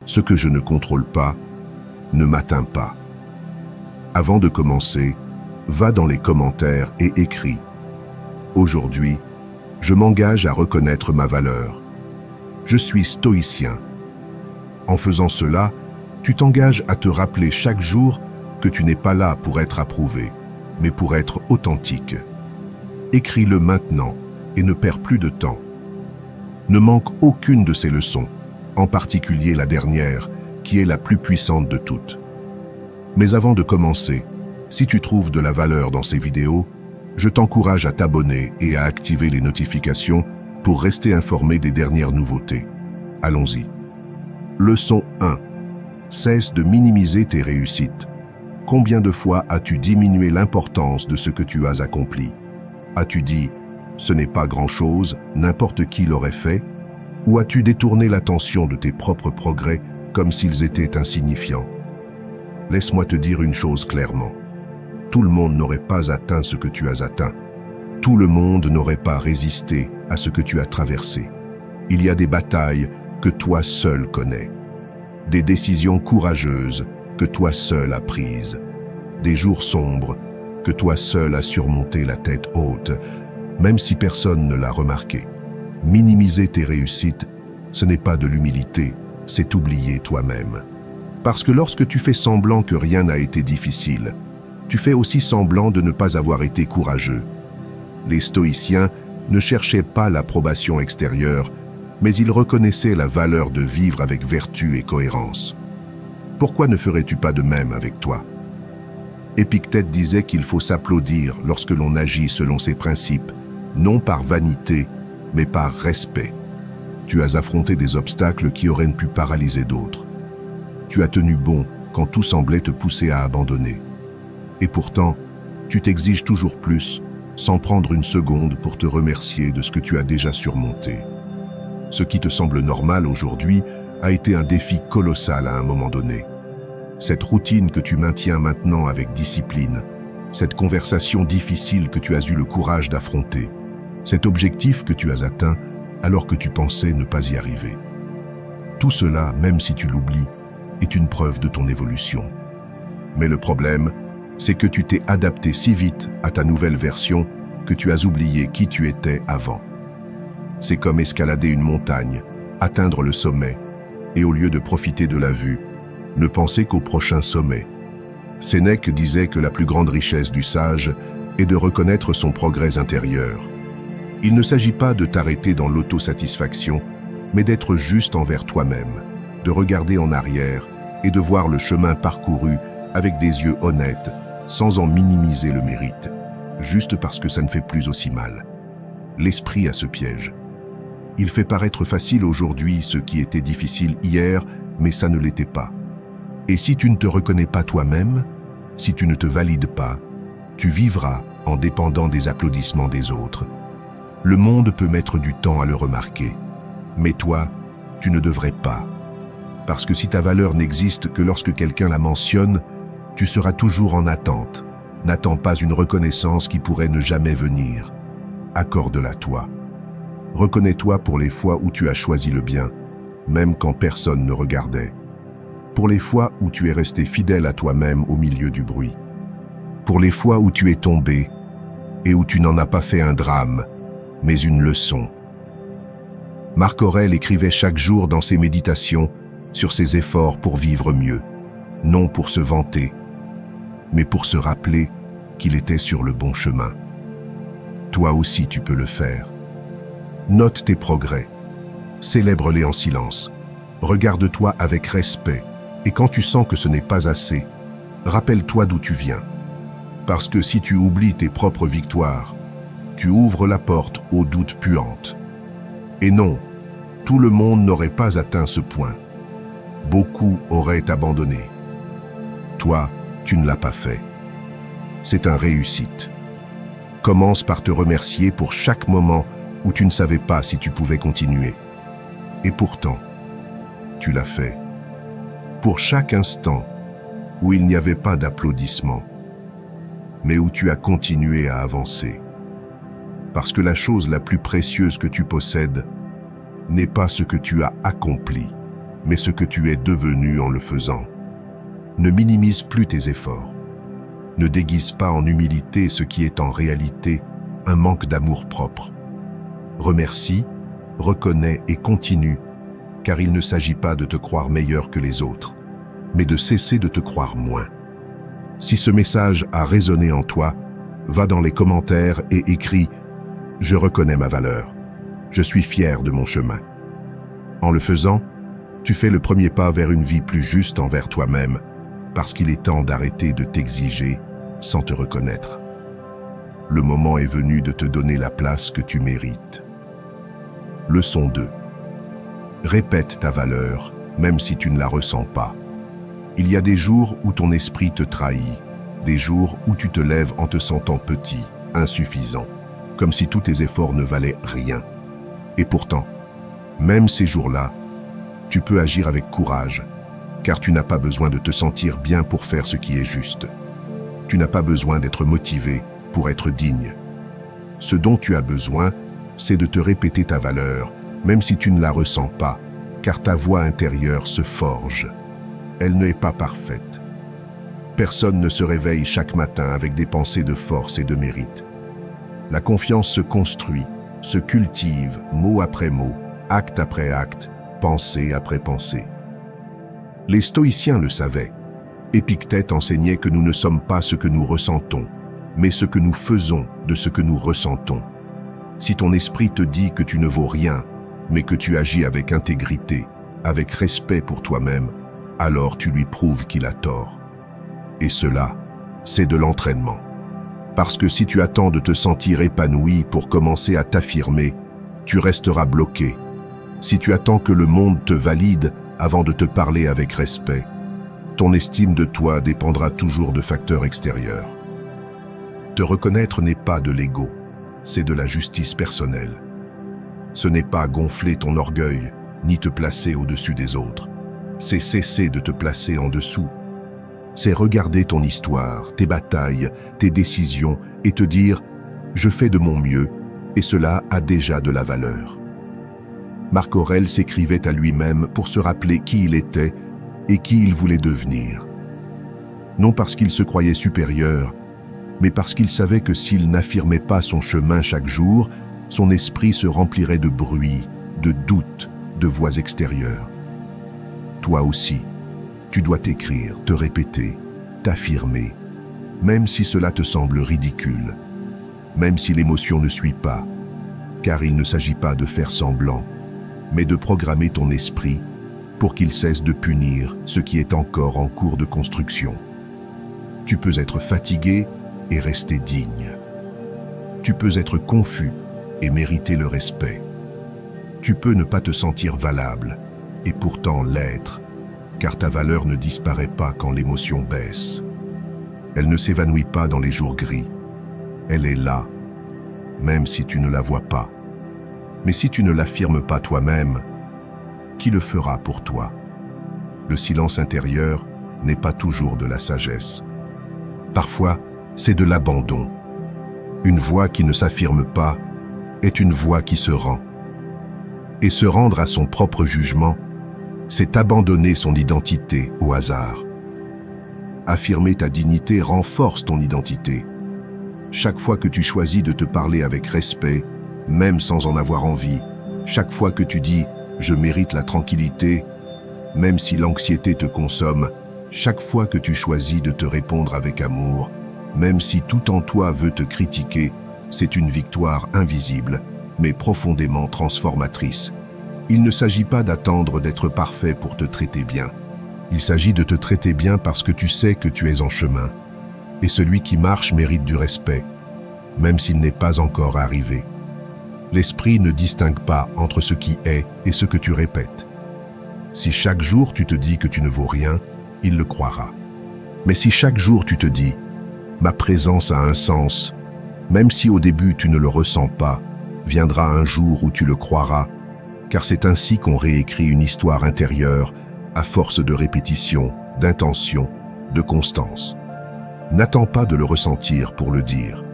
Ce que je ne contrôle pas ne m'atteint pas. Avant de commencer, va dans les commentaires et écris. Aujourd'hui, je m'engage à reconnaître ma valeur. Je suis stoïcien. En faisant cela, tu t'engages à te rappeler chaque jour que tu n'es pas là pour être approuvé, mais pour être authentique. Écris-le maintenant et ne perds plus de temps. Ne manque aucune de ces leçons, en particulier la dernière, qui est la plus puissante de toutes. Mais avant de commencer, si tu trouves de la valeur dans ces vidéos, je t'encourage à t'abonner et à activer les notifications pour rester informé des dernières nouveautés. Allons-y. Leçon 1. Cesse de minimiser tes réussites. Combien de fois as-tu diminué l'importance de ce que tu as accompli? As-tu dit « ce n'est pas grand-chose, n'importe qui l'aurait fait » ou as-tu détourné l'attention de tes propres progrès comme s'ils étaient insignifiants? Laisse-moi te dire une chose clairement. Tout le monde n'aurait pas atteint ce que tu as atteint. Tout le monde n'aurait pas résisté à ce que tu as traversé. Il y a des batailles que toi seul connais. Des décisions courageuses que toi seul as prises. Des jours sombres que toi seul as surmonté la tête haute, même si personne ne l'a remarqué. Minimiser tes réussites, ce n'est pas de l'humilité, c'est oublier toi-même. Parce que lorsque tu fais semblant que rien n'a été difficile, tu fais aussi semblant de ne pas avoir été courageux. Les stoïciens ne cherchaient pas l'approbation extérieure, mais ils reconnaissaient la valeur de vivre avec vertu et cohérence. Pourquoi ne ferais-tu pas de même avec toi? Épictète disait qu'il faut s'applaudir lorsque l'on agit selon ses principes, non par vanité, mais par respect. Tu as affronté des obstacles qui auraient pu paralyser d'autres. Tu as tenu bon quand tout semblait te pousser à abandonner. Et pourtant, tu t'exiges toujours plus, sans prendre une seconde pour te remercier de ce que tu as déjà surmonté. Ce qui te semble normal aujourd'hui a été un défi colossal à un moment donné. Cette routine que tu maintiens maintenant avec discipline, cette conversation difficile que tu as eu le courage d'affronter, cet objectif que tu as atteint alors que tu pensais ne pas y arriver. Tout cela, même si tu l'oublies, est une preuve de ton évolution. Mais le problème, c'est que tu t'es adapté si vite à ta nouvelle version que tu as oublié qui tu étais avant. C'est comme escalader une montagne, atteindre le sommet, et au lieu de profiter de la vue, ne penser qu'au prochain sommet. Sénèque disait que la plus grande richesse du sage est de reconnaître son progrès intérieur. Il ne s'agit pas de t'arrêter dans l'autosatisfaction, mais d'être juste envers toi-même, de regarder en arrière et de voir le chemin parcouru avec des yeux honnêtes, sans en minimiser le mérite, juste parce que ça ne fait plus aussi mal. L'esprit a ce piège. Il fait paraître facile aujourd'hui ce qui était difficile hier, mais ça ne l'était pas. Et si tu ne te reconnais pas toi-même, si tu ne te valides pas, tu vivras en dépendant des applaudissements des autres. Le monde peut mettre du temps à le remarquer, mais toi, tu ne devrais pas. Parce que si ta valeur n'existe que lorsque quelqu'un la mentionne, tu seras toujours en attente. N'attends pas une reconnaissance qui pourrait ne jamais venir. Accorde-la toi. Reconnais-toi pour les fois où tu as choisi le bien, même quand personne ne regardait. Pour les fois où tu es resté fidèle à toi-même au milieu du bruit. Pour les fois où tu es tombé et où tu n'en as pas fait un drame, mais une leçon. Marc Aurèle écrivait chaque jour dans ses méditations sur ses efforts pour vivre mieux, non pour se vanter, mais pour se rappeler qu'il était sur le bon chemin. Toi aussi tu peux le faire. Note tes progrès, célèbre-les en silence, regarde-toi avec respect, et quand tu sens que ce n'est pas assez, rappelle-toi d'où tu viens. Parce que si tu oublies tes propres victoires, tu ouvres la porte aux doutes puantes. Et non, tout le monde n'aurait pas atteint ce point. Beaucoup auraient abandonné. Toi, tu ne l'as pas fait. C'est une réussite. Commence par te remercier pour chaque moment où tu ne savais pas si tu pouvais continuer. Et pourtant, tu l'as fait. Pour chaque instant où il n'y avait pas d'applaudissements, mais où tu as continué à avancer. Parce que la chose la plus précieuse que tu possèdes n'est pas ce que tu as accompli, mais ce que tu es devenu en le faisant. Ne minimise plus tes efforts. Ne déguise pas en humilité ce qui est en réalité un manque d'amour-propre. Remercie, reconnais et continue, car il ne s'agit pas de te croire meilleur que les autres, mais de cesser de te croire moins. Si ce message a résonné en toi, va dans les commentaires et écris « Je reconnais ma valeur. Je suis fier de mon chemin ». En le faisant, tu fais le premier pas vers une vie plus juste envers toi-même, parce qu'il est temps d'arrêter de t'exiger sans te reconnaître. Le moment est venu de te donner la place que tu mérites. Leçon 2. Répète ta valeur, même si tu ne la ressens pas. Il y a des jours où ton esprit te trahit, des jours où tu te lèves en te sentant petit, insuffisant, comme si tous tes efforts ne valaient rien. Et pourtant, même ces jours-là, tu peux agir avec courage, car tu n'as pas besoin de te sentir bien pour faire ce qui est juste. Tu n'as pas besoin d'être motivé pour être digne. Ce dont tu as besoin, c'est de te répéter ta valeur, même si tu ne la ressens pas, car ta voix intérieure se forge. Elle ne est pas parfaite. Personne ne se réveille chaque matin avec des pensées de force et de mérite. La confiance se construit, se cultive, mot après mot, acte après acte, pensée après pensée. Les stoïciens le savaient. Épictète enseignait que nous ne sommes pas ce que nous ressentons, mais ce que nous faisons de ce que nous ressentons. Si ton esprit te dit que tu ne vaux rien, mais que tu agis avec intégrité, avec respect pour toi-même, alors tu lui prouves qu'il a tort. Et cela, c'est de l'entraînement. Parce que si tu attends de te sentir épanoui pour commencer à t'affirmer, tu resteras bloqué. Si tu attends que le monde te valide avant de te parler avec respect, ton estime de toi dépendra toujours de facteurs extérieurs. Te reconnaître n'est pas de l'ego, c'est de la justice personnelle. Ce n'est pas gonfler ton orgueil, ni te placer au-dessus des autres. C'est cesser de te placer en dessous. C'est regarder ton histoire, tes batailles, tes décisions et te dire « je fais de mon mieux » et cela a déjà de la valeur. Marc Aurèle s'écrivait à lui-même pour se rappeler qui il était et qui il voulait devenir. Non parce qu'il se croyait supérieur, mais parce qu'il savait que s'il n'affirmait pas son chemin chaque jour, son esprit se remplirait de bruit, de doutes, de voix extérieures. Toi aussi, tu dois t'écrire, te répéter, t'affirmer, même si cela te semble ridicule, même si l'émotion ne suit pas, car il ne s'agit pas de faire semblant, mais de programmer ton esprit pour qu'il cesse de punir ce qui est encore en cours de construction. Tu peux être fatigué et rester digne. Tu peux être confus et mériter le respect. Tu peux ne pas te sentir valable et pourtant l'être, car ta valeur ne disparaît pas quand l'émotion baisse. Elle ne s'évanouit pas dans les jours gris. Elle est là, même si tu ne la vois pas. Mais si tu ne l'affirmes pas toi-même, qui le fera pour toi? Le silence intérieur n'est pas toujours de la sagesse. Parfois, c'est de l'abandon. Une voix qui ne s'affirme pas est une voix qui se rend. Et se rendre à son propre jugement, c'est abandonner son identité au hasard. Affirmer ta dignité renforce ton identité. Chaque fois que tu choisis de te parler avec respect, même sans en avoir envie, chaque fois que tu dis « je mérite la tranquillité », même si l'anxiété te consomme, chaque fois que tu choisis de te répondre avec amour, même si tout en toi veut te critiquer, c'est une victoire invisible, mais profondément transformatrice. Il ne s'agit pas d'attendre d'être parfait pour te traiter bien. Il s'agit de te traiter bien parce que tu sais que tu es en chemin. Et celui qui marche mérite du respect, même s'il n'est pas encore arrivé. L'esprit ne distingue pas entre ce qui est et ce que tu répètes. Si chaque jour tu te dis que tu ne vaux rien, il le croira. Mais si chaque jour tu te dis « ma présence a un sens », même si au début tu ne le ressens pas, viendra un jour où tu le croiras, car c'est ainsi qu'on réécrit une histoire intérieure à force de répétition, d'intention, de constance. N'attends pas de le ressentir pour le dire.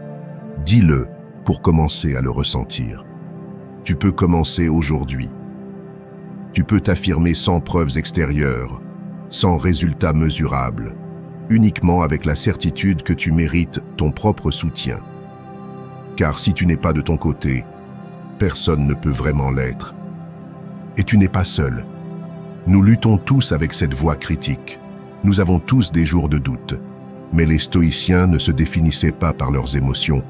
Dis-le pour commencer à le ressentir. Tu peux commencer aujourd'hui. Tu peux t'affirmer sans preuves extérieures, sans résultats mesurables, uniquement avec la certitude que tu mérites ton propre soutien. Car si tu n'es pas de ton côté, personne ne peut vraiment l'être. Et tu n'es pas seul. Nous luttons tous avec cette voix critique. Nous avons tous des jours de doute. Mais les stoïciens ne se définissaient pas par leurs émotions,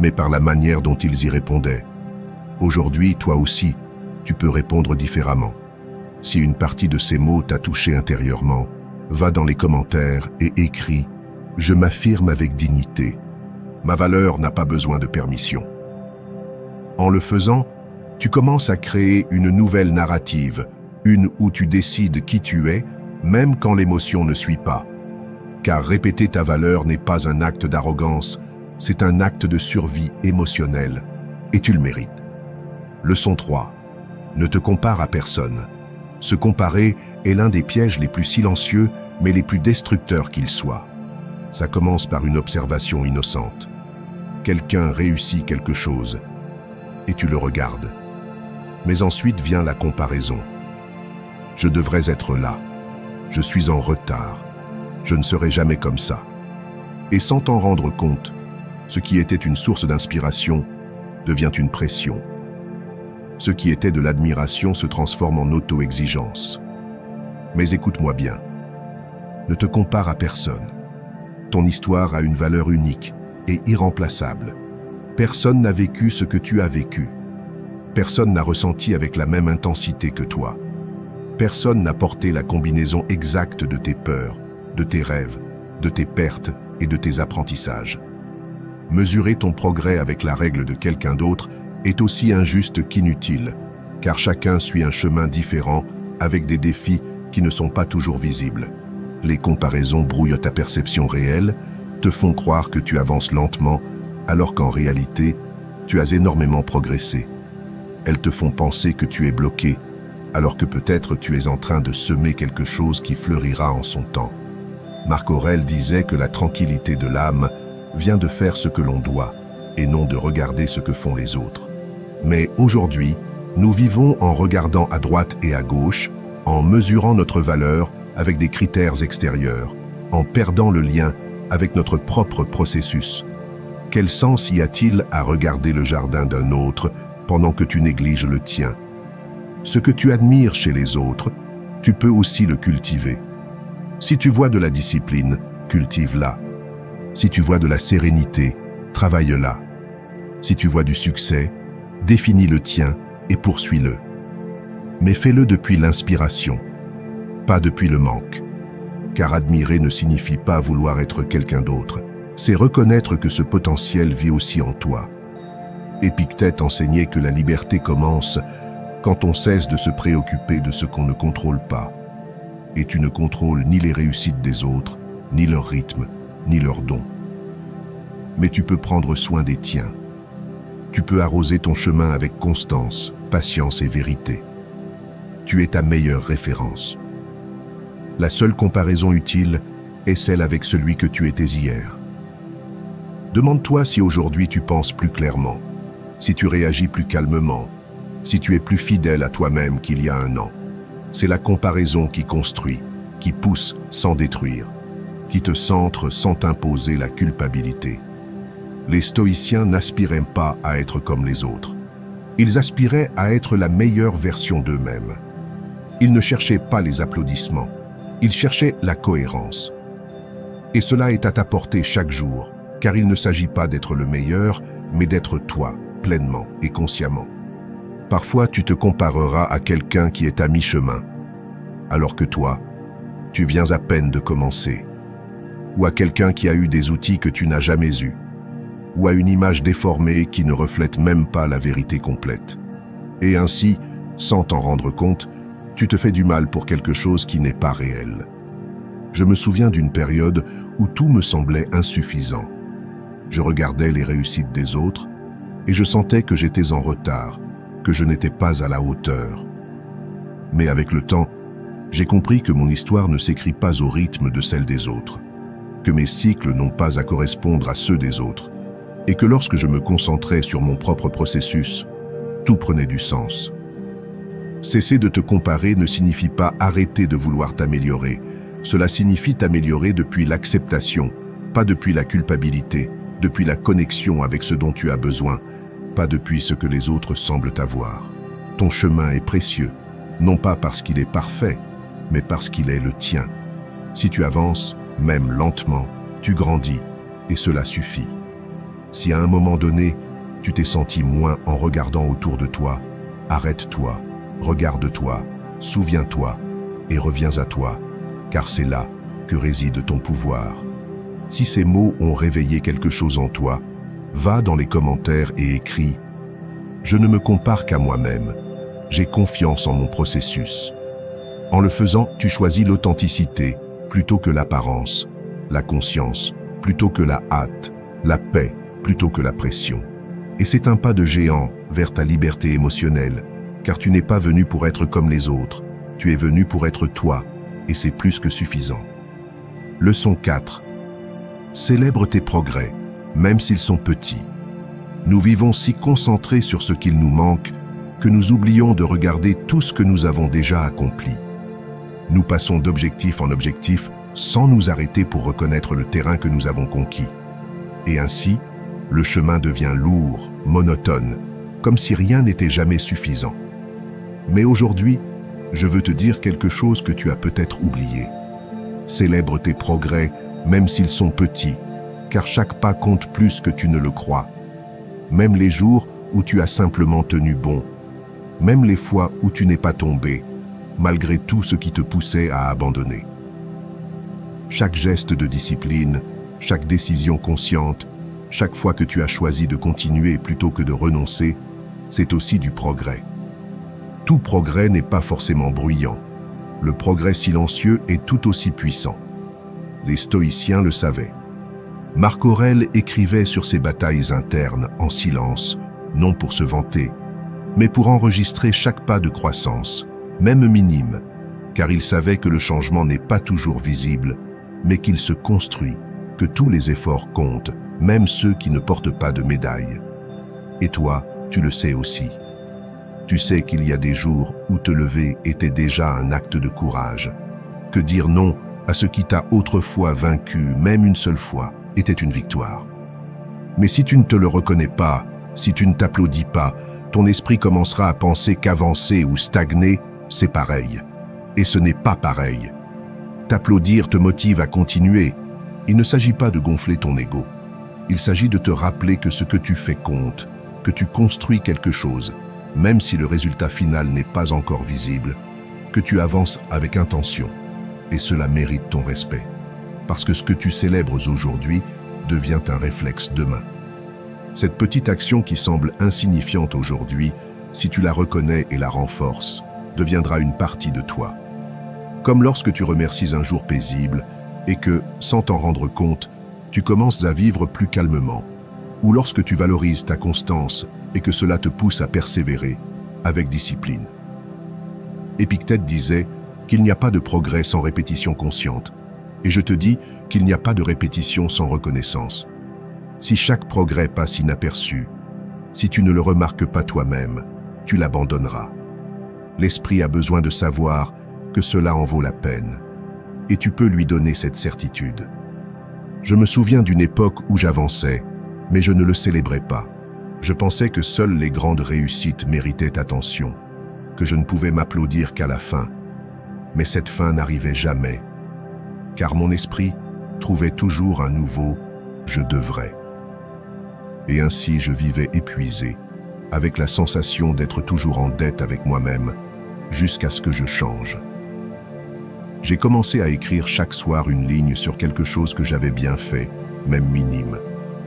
mais par la manière dont ils y répondaient. Aujourd'hui, toi aussi, tu peux répondre différemment. Si une partie de ces mots t'a touché intérieurement, va dans les commentaires et écris « Je m'affirme avec dignité. Ma valeur n'a pas besoin de permission. » En le faisant, tu commences à créer une nouvelle narrative, une où tu décides qui tu es, même quand l'émotion ne suit pas. Car répéter ta valeur n'est pas un acte d'arrogance, c'est un acte de survie émotionnelle, et tu le mérites. Leçon 3. Ne te compare à personne. Se comparer est l'un des pièges les plus silencieux, mais les plus destructeurs qu'ils soient. Ça commence par une observation innocente. Quelqu'un réussit quelque chose, et tu le regardes. Mais ensuite vient la comparaison. Je devrais être là. Je suis en retard. Je ne serai jamais comme ça. Et sans t'en rendre compte, ce qui était une source d'inspiration devient une pression. Ce qui était de l'admiration se transforme en auto-exigence. Mais écoute-moi bien. Ne te compare à personne. Ton histoire a une valeur unique et irremplaçable. Personne n'a vécu ce que tu as vécu. Personne n'a ressenti avec la même intensité que toi. Personne n'a porté la combinaison exacte de tes peurs, de tes rêves, de tes pertes et de tes apprentissages. Mesurer ton progrès avec la règle de quelqu'un d'autre est aussi injuste qu'inutile, car chacun suit un chemin différent avec des défis qui ne sont pas toujours visibles. Les comparaisons brouillent ta perception réelle, te font croire que tu avances lentement, alors qu'en réalité, tu as énormément progressé. Elles te font penser que tu es bloqué, alors que peut-être tu es en train de semer quelque chose qui fleurira en son temps. Marc Aurèle disait que la tranquillité de l'âme vient de faire ce que l'on doit, et non de regarder ce que font les autres. Mais aujourd'hui, nous vivons en regardant à droite et à gauche, en mesurant notre valeur avec des critères extérieurs, en perdant le lien avec notre propre processus. Quel sens y a-t-il à regarder le jardin d'un autre pendant que tu négliges le tien? Ce que tu admires chez les autres, tu peux aussi le cultiver. Si tu vois de la discipline, cultive-la. Si tu vois de la sérénité, travaille-la. Si tu vois du succès, définis le tien et poursuis-le. Mais fais-le depuis l'inspiration, pas depuis le manque. Car admirer ne signifie pas vouloir être quelqu'un d'autre. C'est reconnaître que ce potentiel vit aussi en toi. Épictète enseignait que la liberté commence quand on cesse de se préoccuper de ce qu'on ne contrôle pas. Et tu ne contrôles ni les réussites des autres, ni leur rythme, ni leurs dons. Mais tu peux prendre soin des tiens. Tu peux arroser ton chemin avec constance, patience et vérité. Tu es ta meilleure référence. La seule comparaison utile est celle avec celui que tu étais hier. Demande-toi si aujourd'hui tu penses plus clairement, si tu réagis plus calmement, si tu es plus fidèle à toi-même qu'il y a un an. C'est la comparaison qui construit, qui pousse sans détruire, qui te centre sans t'imposer la culpabilité. Les stoïciens n'aspiraient pas à être comme les autres. Ils aspiraient à être la meilleure version d'eux-mêmes. Ils ne cherchaient pas les applaudissements, ils cherchaient la cohérence. Et cela est à ta portée chaque jour, car il ne s'agit pas d'être le meilleur, mais d'être toi, pleinement et consciemment. Parfois, tu te compareras à quelqu'un qui est à mi-chemin, alors que toi, tu viens à peine de commencer. Ou à quelqu'un qui a eu des outils que tu n'as jamais eus. Ou à une image déformée qui ne reflète même pas la vérité complète. Et ainsi, sans t'en rendre compte, tu te fais du mal pour quelque chose qui n'est pas réel. Je me souviens d'une période où tout me semblait insuffisant. Je regardais les réussites des autres et je sentais que j'étais en retard, que je n'étais pas à la hauteur. Mais avec le temps, j'ai compris que mon histoire ne s'écrit pas au rythme de celle des autres, que mes cycles n'ont pas à correspondre à ceux des autres, et que lorsque je me concentrais sur mon propre processus, tout prenait du sens. Cesser de te comparer ne signifie pas arrêter de vouloir t'améliorer. Cela signifie t'améliorer depuis l'acceptation, pas depuis la culpabilité, depuis la connexion avec ce dont tu as besoin, pas depuis ce que les autres semblent avoir. Ton chemin est précieux, non pas parce qu'il est parfait, mais parce qu'il est le tien. Si tu avances, même lentement, tu grandis, et cela suffit. Si à un moment donné, tu t'es senti moins en regardant autour de toi, arrête-toi, regarde-toi, souviens-toi, et reviens à toi, car c'est là que réside ton pouvoir. Si ces mots ont réveillé quelque chose en toi, va dans les commentaires et écris « Je ne me compare qu'à moi-même, j'ai confiance en mon processus ». En le faisant, tu choisis l'authenticité plutôt que l'apparence, la conscience plutôt que la hâte, la paix plutôt que la pression. Et c'est un pas de géant vers ta liberté émotionnelle, car tu n'es pas venu pour être comme les autres, tu es venu pour être toi, et c'est plus que suffisant. Leçon 4. Célèbre tes progrès, même s'ils sont petits. Nous vivons si concentrés sur ce qu'il nous manque que nous oublions de regarder tout ce que nous avons déjà accompli. Nous passons d'objectif en objectif sans nous arrêter pour reconnaître le terrain que nous avons conquis. Et ainsi, le chemin devient lourd, monotone, comme si rien n'était jamais suffisant. Mais aujourd'hui, je veux te dire quelque chose que tu as peut-être oublié. Célèbre tes progrès, même s'ils sont petits, car chaque pas compte plus que tu ne le crois. Même les jours où tu as simplement tenu bon, même les fois où tu n'es pas tombé, malgré tout ce qui te poussait à abandonner. Chaque geste de discipline, chaque décision consciente, chaque fois que tu as choisi de continuer plutôt que de renoncer, c'est aussi du progrès. Tout progrès n'est pas forcément bruyant. Le progrès silencieux est tout aussi puissant. Les stoïciens le savaient. Marc Aurèle écrivait sur ses batailles internes en silence, non pour se vanter, mais pour enregistrer chaque pas de croissance, même minime, car il savait que le changement n'est pas toujours visible, mais qu'il se construit, que tous les efforts comptent, même ceux qui ne portent pas de médaille. Et toi, tu le sais aussi. Tu sais qu'il y a des jours où te lever était déjà un acte de courage, que dire non à ce qui t'a autrefois vaincu, même une seule fois, était une victoire. Mais si tu ne te le reconnais pas, si tu ne t'applaudis pas, ton esprit commencera à penser qu'avancer ou stagner, c'est pareil. Et ce n'est pas pareil. T'applaudir te motive à continuer. Il ne s'agit pas de gonfler ton ego. Il s'agit de te rappeler que ce que tu fais compte, que tu construis quelque chose, même si le résultat final n'est pas encore visible, que tu avances avec intention. Et cela mérite ton respect. Parce que ce que tu célèbres aujourd'hui devient un réflexe demain. Cette petite action qui semble insignifiante aujourd'hui, si tu la reconnais et la renforces, deviendra une partie de toi. Comme lorsque tu remercies un jour paisible et que, sans t'en rendre compte, tu commences à vivre plus calmement, ou lorsque tu valorises ta constance et que cela te pousse à persévérer avec discipline. Épictète disait qu'il n'y a pas de progrès sans répétition consciente, et je te dis qu'il n'y a pas de répétition sans reconnaissance. Si chaque progrès passe inaperçu, si tu ne le remarques pas toi-même, tu l'abandonneras. L'esprit a besoin de savoir que cela en vaut la peine, et tu peux lui donner cette certitude. Je me souviens d'une époque où j'avançais, mais je ne le célébrais pas. Je pensais que seules les grandes réussites méritaient attention, que je ne pouvais m'applaudir qu'à la fin. Mais cette fin n'arrivait jamais, car mon esprit trouvait toujours un nouveau « je devrais ». Et ainsi je vivais épuisé, avec la sensation d'être toujours en dette avec moi-même, jusqu'à ce que je change. J'ai commencé à écrire chaque soir une ligne sur quelque chose que j'avais bien fait, même minime.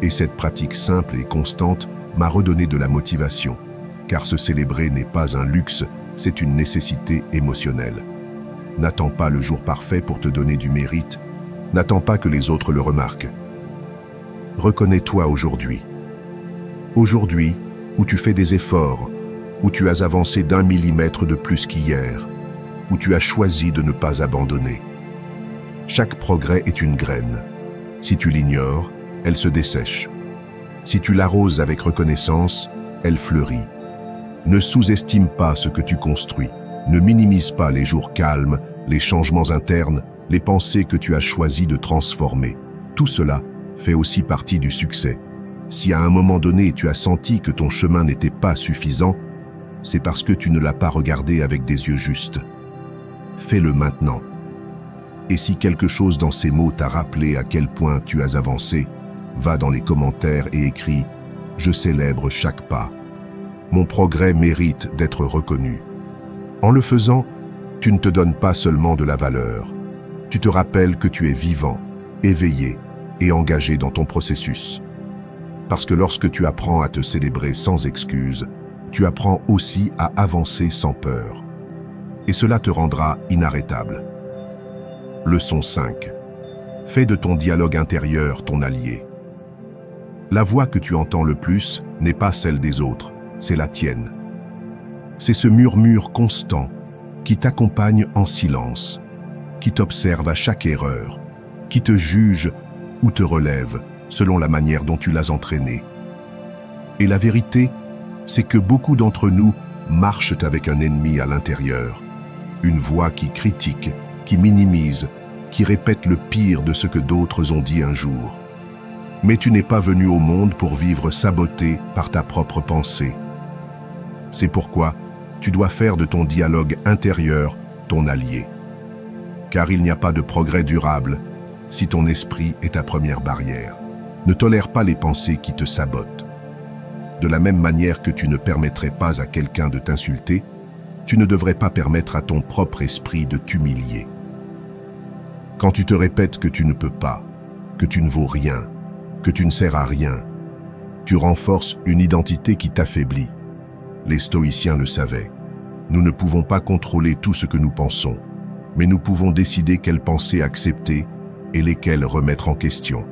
Et cette pratique simple et constante m'a redonné de la motivation, car se célébrer n'est pas un luxe, c'est une nécessité émotionnelle. N'attends pas le jour parfait pour te donner du mérite, n'attends pas que les autres le remarquent. Reconnais-toi aujourd'hui. Aujourd'hui, où tu fais des efforts, où tu as avancé d'1 millimètre de plus qu'hier, où tu as choisi de ne pas abandonner. Chaque progrès est une graine. Si tu l'ignores, elle se dessèche. Si tu l'arroses avec reconnaissance, elle fleurit. Ne sous-estime pas ce que tu construis. Ne minimise pas les jours calmes, les changements internes, les pensées que tu as choisi de transformer. Tout cela fait aussi partie du succès. Si à un moment donné tu as senti que ton chemin n'était pas suffisant, c'est parce que tu ne l'as pas regardé avec des yeux justes. Fais-le maintenant. Et si quelque chose dans ces mots t'a rappelé à quel point tu as avancé, va dans les commentaires et écris « Je célèbre chaque pas. Mon progrès mérite d'être reconnu. » En le faisant, tu ne te donnes pas seulement de la valeur. Tu te rappelles que tu es vivant, éveillé et engagé dans ton processus. Parce que lorsque tu apprends à te célébrer sans excuse, tu apprends aussi à avancer sans peur. Et cela te rendra inarrêtable. Leçon 5. Fais de ton dialogue intérieur ton allié. La voix que tu entends le plus n'est pas celle des autres, c'est la tienne. C'est ce murmure constant qui t'accompagne en silence, qui t'observe à chaque erreur, qui te juge ou te relève selon la manière dont tu l'as entraîné. Et la vérité, c'est que beaucoup d'entre nous marchent avec un ennemi à l'intérieur, une voix qui critique, qui minimise, qui répète le pire de ce que d'autres ont dit un jour. Mais tu n'es pas venu au monde pour vivre saboté par ta propre pensée. C'est pourquoi tu dois faire de ton dialogue intérieur ton allié. Car il n'y a pas de progrès durable si ton esprit est ta première barrière. Ne tolère pas les pensées qui te sabotent. De la même manière que tu ne permettrais pas à quelqu'un de t'insulter, tu ne devrais pas permettre à ton propre esprit de t'humilier. Quand tu te répètes que tu ne peux pas, que tu ne vaux rien, que tu ne sers à rien, tu renforces une identité qui t'affaiblit. Les stoïciens le savaient. Nous ne pouvons pas contrôler tout ce que nous pensons, mais nous pouvons décider quelles pensées accepter et lesquelles remettre en question.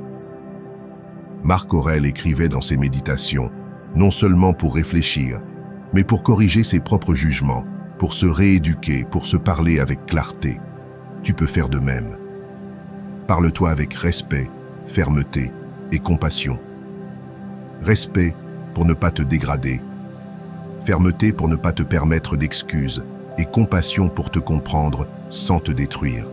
Marc Aurèle écrivait dans ses méditations, non seulement pour réfléchir, mais pour corriger ses propres jugements, pour se rééduquer, pour se parler avec clarté. Tu peux faire de même. Parle-toi avec respect, fermeté et compassion. Respect pour ne pas te dégrader. Fermeté pour ne pas te permettre d'excuses et compassion pour te comprendre sans te détruire.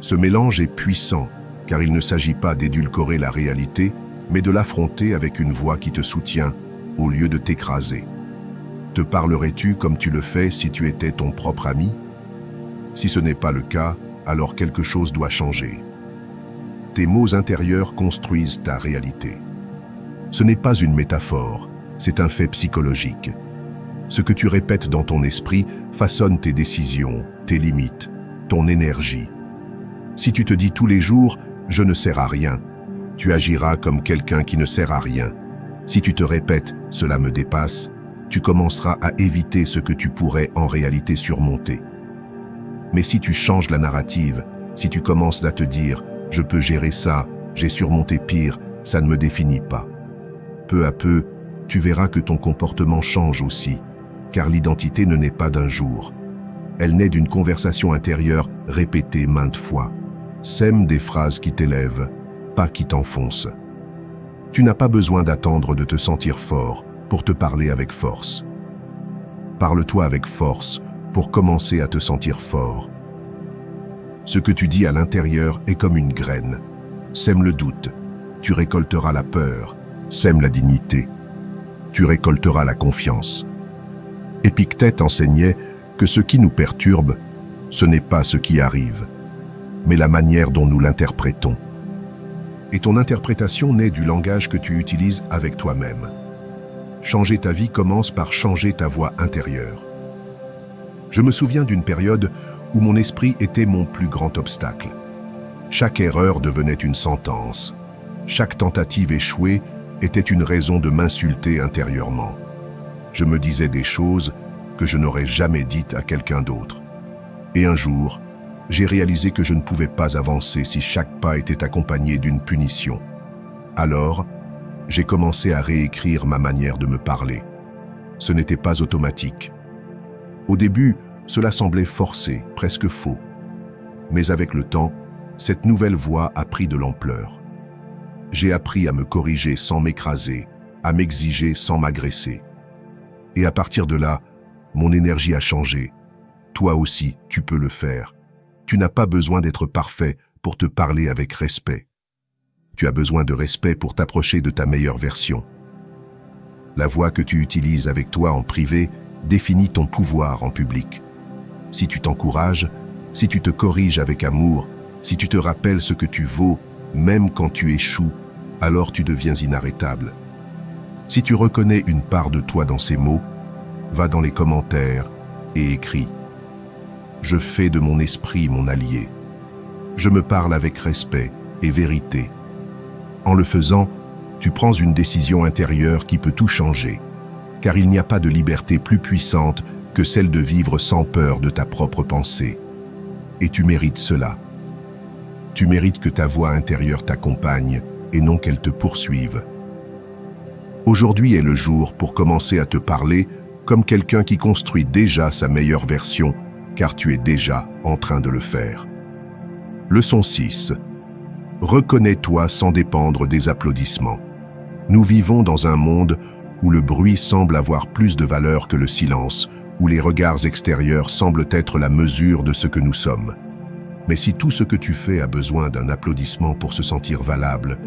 Ce mélange est puissant car il ne s'agit pas d'édulcorer la réalité, mais de l'affronter avec une voix qui te soutient au lieu de t'écraser. Te parlerais-tu comme tu le fais si tu étais ton propre ami? Si ce n'est pas le cas, alors quelque chose doit changer. Tes mots intérieurs construisent ta réalité. Ce n'est pas une métaphore, c'est un fait psychologique. Ce que tu répètes dans ton esprit façonne tes décisions, tes limites, ton énergie. Si tu te dis tous les jours « je ne sers à rien », tu agiras comme quelqu'un qui ne sert à rien. Si tu te répètes « cela me dépasse », tu commenceras à éviter ce que tu pourrais en réalité surmonter. Mais si tu changes la narrative, si tu commences à te dire « je peux gérer ça, j'ai surmonté pire, ça ne me définit pas », peu à peu, tu verras que ton comportement change aussi, car l'identité ne naît pas d'un jour. Elle naît d'une conversation intérieure répétée maintes fois. Sème des phrases qui t'élèvent, pas qui t'enfoncent. Tu n'as pas besoin d'attendre de te sentir fort pour te parler avec force. Parle-toi avec force pour commencer à te sentir fort. Ce que tu dis à l'intérieur est comme une graine. Sème le doute, tu récolteras la peur. Sème la dignité, tu récolteras la confiance. Épictète enseignait que ce qui nous perturbe, ce n'est pas ce qui arrive, mais la manière dont nous l'interprétons. Et ton interprétation naît du langage que tu utilises avec toi-même. Changer ta vie commence par changer ta voix intérieure. Je me souviens d'une période où mon esprit était mon plus grand obstacle. Chaque erreur devenait une sentence. Chaque tentative échouée était une raison de m'insulter intérieurement. Je me disais des choses que je n'aurais jamais dites à quelqu'un d'autre. Et un jour, j'ai réalisé que je ne pouvais pas avancer si chaque pas était accompagné d'une punition. Alors, j'ai commencé à réécrire ma manière de me parler. Ce n'était pas automatique. Au début, cela semblait forcé, presque faux. Mais avec le temps, cette nouvelle voix a pris de l'ampleur. J'ai appris à me corriger sans m'écraser, à m'exiger sans m'agresser. Et à partir de là, mon énergie a changé. toi aussi, tu peux le faire. Tu n'as pas besoin d'être parfait pour te parler avec respect. Tu as besoin de respect pour t'approcher de ta meilleure version. La voix que tu utilises avec toi en privé définit ton pouvoir en public. Si tu t'encourages, si tu te corriges avec amour, si tu te rappelles ce que tu vaux, même quand tu échoues, alors tu deviens inarrêtable. Si tu reconnais une part de toi dans ces mots, va dans les commentaires et écris. Je fais de mon esprit mon allié. Je me parle avec respect et vérité. En le faisant, tu prends une décision intérieure qui peut tout changer, car il n'y a pas de liberté plus puissante que celle de vivre sans peur de ta propre pensée. Et tu mérites cela. Tu mérites que ta voix intérieure t'accompagne et non qu'elle te poursuive. Aujourd'hui est le jour pour commencer à te parler comme quelqu'un qui construit déjà sa meilleure version, car tu es déjà en train de le faire. Leçon 6. Reconnais-toi sans dépendre des applaudissements. Nous vivons dans un monde où le bruit semble avoir plus de valeur que le silence, où les regards extérieurs semblent être la mesure de ce que nous sommes. Mais si tout ce que tu fais a besoin d'un applaudissement pour se sentir valable,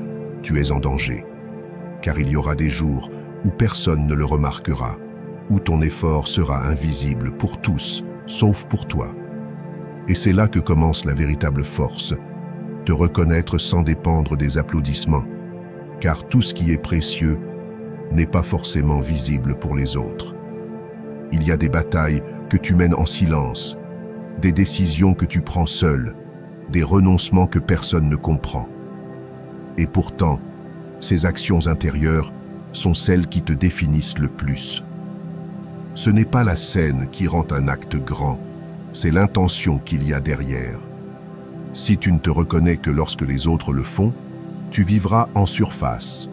tu es en danger. Car il y aura des jours où personne ne le remarquera, où ton effort sera invisible pour tous, sauf pour toi. Et c'est là que commence la véritable force, te reconnaître sans dépendre des applaudissements, car tout ce qui est précieux n'est pas forcément visible pour les autres. Il y a des batailles que tu mènes en silence, des décisions que tu prends seul, des renoncements que personne ne comprend. Et pourtant, ces actions intérieures sont celles qui te définissent le plus. Ce n'est pas la scène qui rend un acte grand, c'est l'intention qu'il y a derrière. Si tu ne te reconnais que lorsque les autres le font, tu vivras en surface,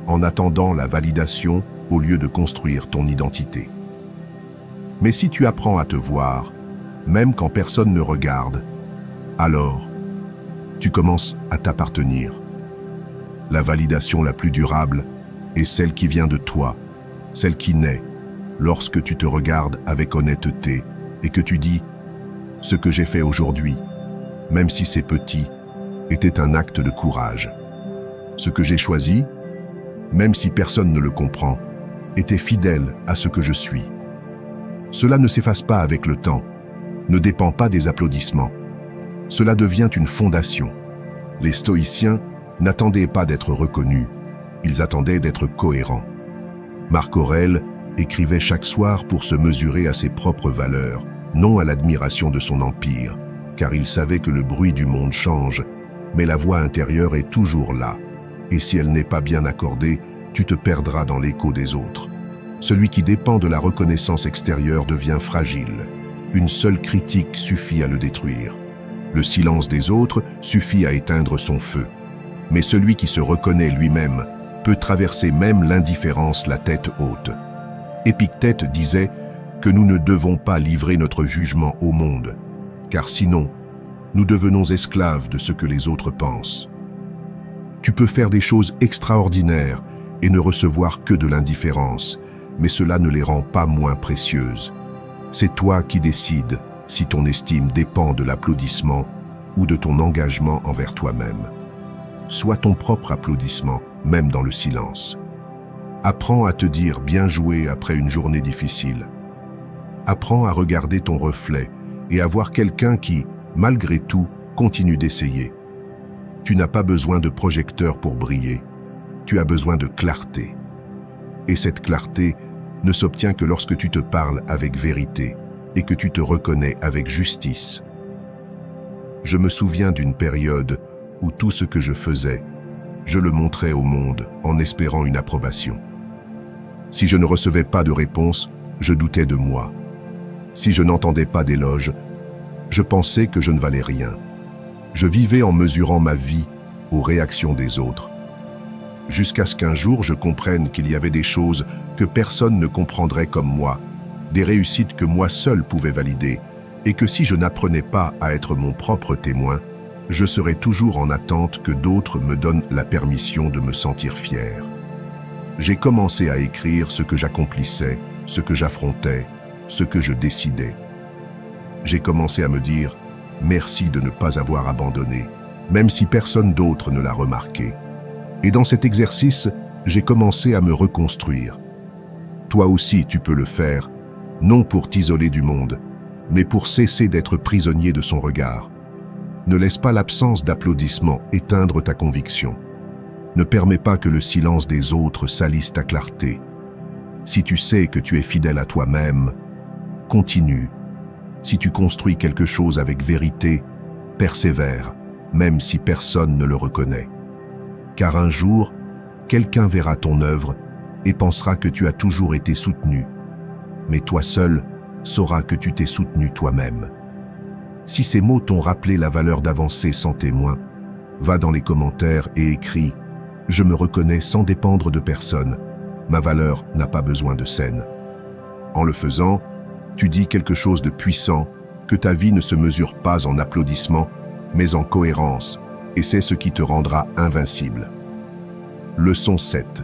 en attendant la validation au lieu de construire ton identité. Mais si tu apprends à te voir, même quand personne ne regarde, alors tu commences à t'appartenir. La validation la plus durable est celle qui vient de toi, celle qui naît lorsque tu te regardes avec honnêteté et que tu dis « Ce que j'ai fait aujourd'hui, même si c'est petit, était un acte de courage. Ce que j'ai choisi, même si personne ne le comprend, était fidèle à ce que je suis. Cela ne s'efface pas avec le temps, ne dépend pas des applaudissements. Cela devient une fondation. Les stoïciens n'attendaient pas d'être reconnus, ils attendaient d'être cohérents. Marc Aurèle écrivait chaque soir pour se mesurer à ses propres valeurs, non à l'admiration de son empire, car il savait que le bruit du monde change, mais la voix intérieure est toujours là, et si elle n'est pas bien accordée, tu te perdras dans l'écho des autres. Celui qui dépend de la reconnaissance extérieure devient fragile. Une seule critique suffit à le détruire. Le silence des autres suffit à éteindre son feu. Mais celui qui se reconnaît lui-même peut traverser même l'indifférence la tête haute. Épictète disait que nous ne devons pas livrer notre jugement au monde, car sinon, nous devenons esclaves de ce que les autres pensent. Tu peux faire des choses extraordinaires et ne recevoir que de l'indifférence, mais cela ne les rend pas moins précieuses. C'est toi qui décides si ton estime dépend de l'applaudissement ou de ton engagement envers toi-même. Sois ton propre applaudissement, même dans le silence. Apprends à te dire bien joué après une journée difficile. Apprends à regarder ton reflet et à voir quelqu'un qui, malgré tout, continue d'essayer. Tu n'as pas besoin de projecteur pour briller. Tu as besoin de clarté. Et cette clarté ne s'obtient que lorsque tu te parles avec vérité et que tu te reconnais avec justice. Je me souviens d'une période où tout ce que je faisais, je le montrais au monde en espérant une approbation. Si je ne recevais pas de réponse, je doutais de moi. Si je n'entendais pas d'éloge, je pensais que je ne valais rien. Je vivais en mesurant ma vie aux réactions des autres. Jusqu'à ce qu'un jour je comprenne qu'il y avait des choses que personne ne comprendrait comme moi, des réussites que moi seul pouvais valider, et que si je n'apprenais pas à être mon propre témoin, je serais toujours en attente que d'autres me donnent la permission de me sentir fier. J'ai commencé à écrire ce que j'accomplissais, ce que j'affrontais, ce que je décidais. j'ai commencé à me dire « Merci de ne pas avoir abandonné », même si personne d'autre ne l'a remarqué. Et dans cet exercice, j'ai commencé à me reconstruire. Toi aussi, tu peux le faire, non pour t'isoler du monde, mais pour cesser d'être prisonnier de son regard. Ne laisse pas l'absence d'applaudissements éteindre ta conviction. Ne permets pas que le silence des autres salisse ta clarté. Si tu sais que tu es fidèle à toi-même, continue. Si tu construis quelque chose avec vérité, persévère, même si personne ne le reconnaît. Car un jour, quelqu'un verra ton œuvre et pensera que tu as toujours été soutenu. Mais toi seul sauras que tu t'es soutenu toi-même. Si ces mots t'ont rappelé la valeur d'avancer sans témoin, va dans les commentaires et écris « Je me reconnais sans dépendre de personne. Ma valeur n'a pas besoin de scène. » En le faisant, tu dis quelque chose de puissant, que ta vie ne se mesure pas en applaudissements, mais en cohérence, et c'est ce qui te rendra invincible. Leçon 7.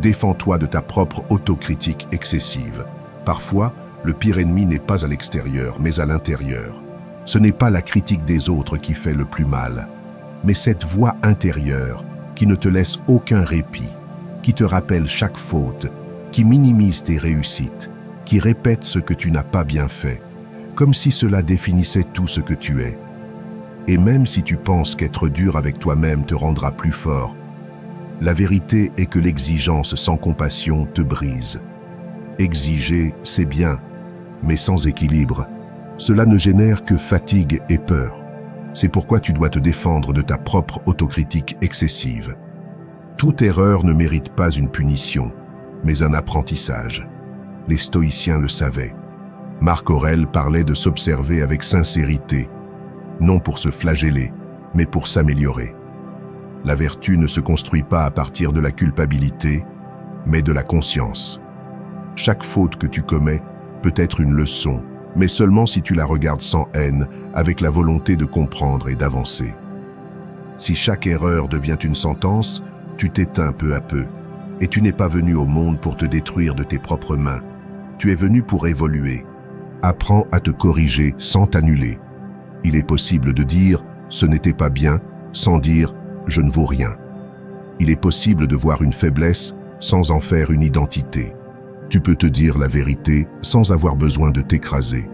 Défends-toi de ta propre autocritique excessive. Parfois, le pire ennemi n'est pas à l'extérieur, mais à l'intérieur. Ce n'est pas la critique des autres qui fait le plus mal, mais cette voix intérieure qui ne te laisse aucun répit, qui te rappelle chaque faute, qui minimise tes réussites, qui répète ce que tu n'as pas bien fait, comme si cela définissait tout ce que tu es. Et même si tu penses qu'être dur avec toi-même te rendra plus fort, la vérité est que l'exigence sans compassion te brise. Exiger, c'est bien, mais sans équilibre, cela ne génère que fatigue et peur. C'est pourquoi tu dois te défendre de ta propre autocritique excessive. Toute erreur ne mérite pas une punition, mais un apprentissage. Les stoïciens le savaient. Marc Aurèle parlait de s'observer avec sincérité, non pour se flageller, mais pour s'améliorer. La vertu ne se construit pas à partir de la culpabilité, mais de la conscience. Chaque faute que tu commets peut être une leçon, mais seulement si tu la regardes sans haine, avec la volonté de comprendre et d'avancer. Si chaque erreur devient une sentence, tu t'éteins peu à peu, et tu n'es pas venu au monde pour te détruire de tes propres mains. Tu es venu pour évoluer. Apprends à te corriger sans t'annuler. Il est possible de dire « ce n'était pas bien » sans dire « je ne vaux rien ». Il est possible de voir une faiblesse sans en faire une identité. Tu peux te dire la vérité sans avoir besoin de t'écraser.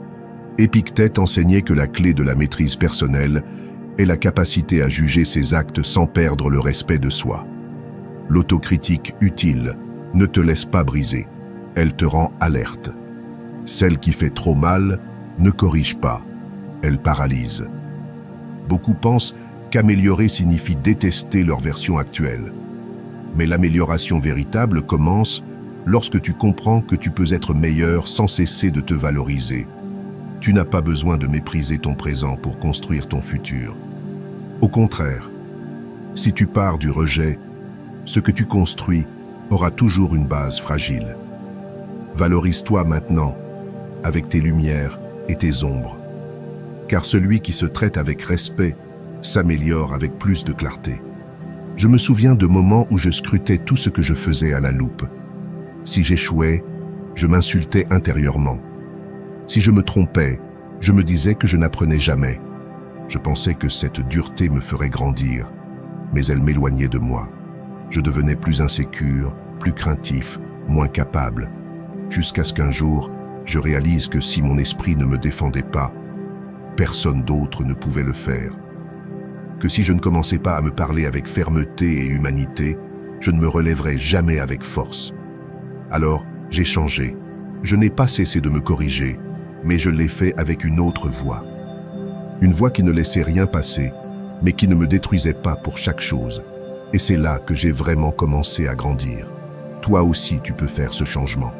Épictète enseignait que la clé de la maîtrise personnelle est la capacité à juger ses actes sans perdre le respect de soi. L'autocritique utile ne te laisse pas briser, elle te rend alerte. Celle qui fait trop mal ne corrige pas, elle paralyse. Beaucoup pensent qu'améliorer signifie détester leur version actuelle. Mais l'amélioration véritable commence lorsque tu comprends que tu peux être meilleur sans cesser de te valoriser. Tu n'as pas besoin de mépriser ton présent pour construire ton futur. Au contraire, si tu pars du rejet, ce que tu construis aura toujours une base fragile. Valorise-toi maintenant, avec tes lumières et tes ombres. Car celui qui se traite avec respect s'améliore avec plus de clarté. Je me souviens de moments où je scrutais tout ce que je faisais à la loupe. Si j'échouais, je m'insultais intérieurement. Si je me trompais, je me disais que je n'apprenais jamais. Je pensais que cette dureté me ferait grandir, mais elle m'éloignait de moi. Je devenais plus insécure, plus craintif, moins capable, jusqu'à ce qu'un jour, je réalise que si mon esprit ne me défendait pas, personne d'autre ne pouvait le faire. Que si je ne commençais pas à me parler avec fermeté et humanité, je ne me relèverais jamais avec force. Alors, j'ai changé. Je n'ai pas cessé de me corriger, mais je l'ai fait avec une autre voix. Une voix qui ne laissait rien passer, mais qui ne me détruisait pas pour chaque chose. Et c'est là que j'ai vraiment commencé à grandir. Toi aussi, tu peux faire ce changement.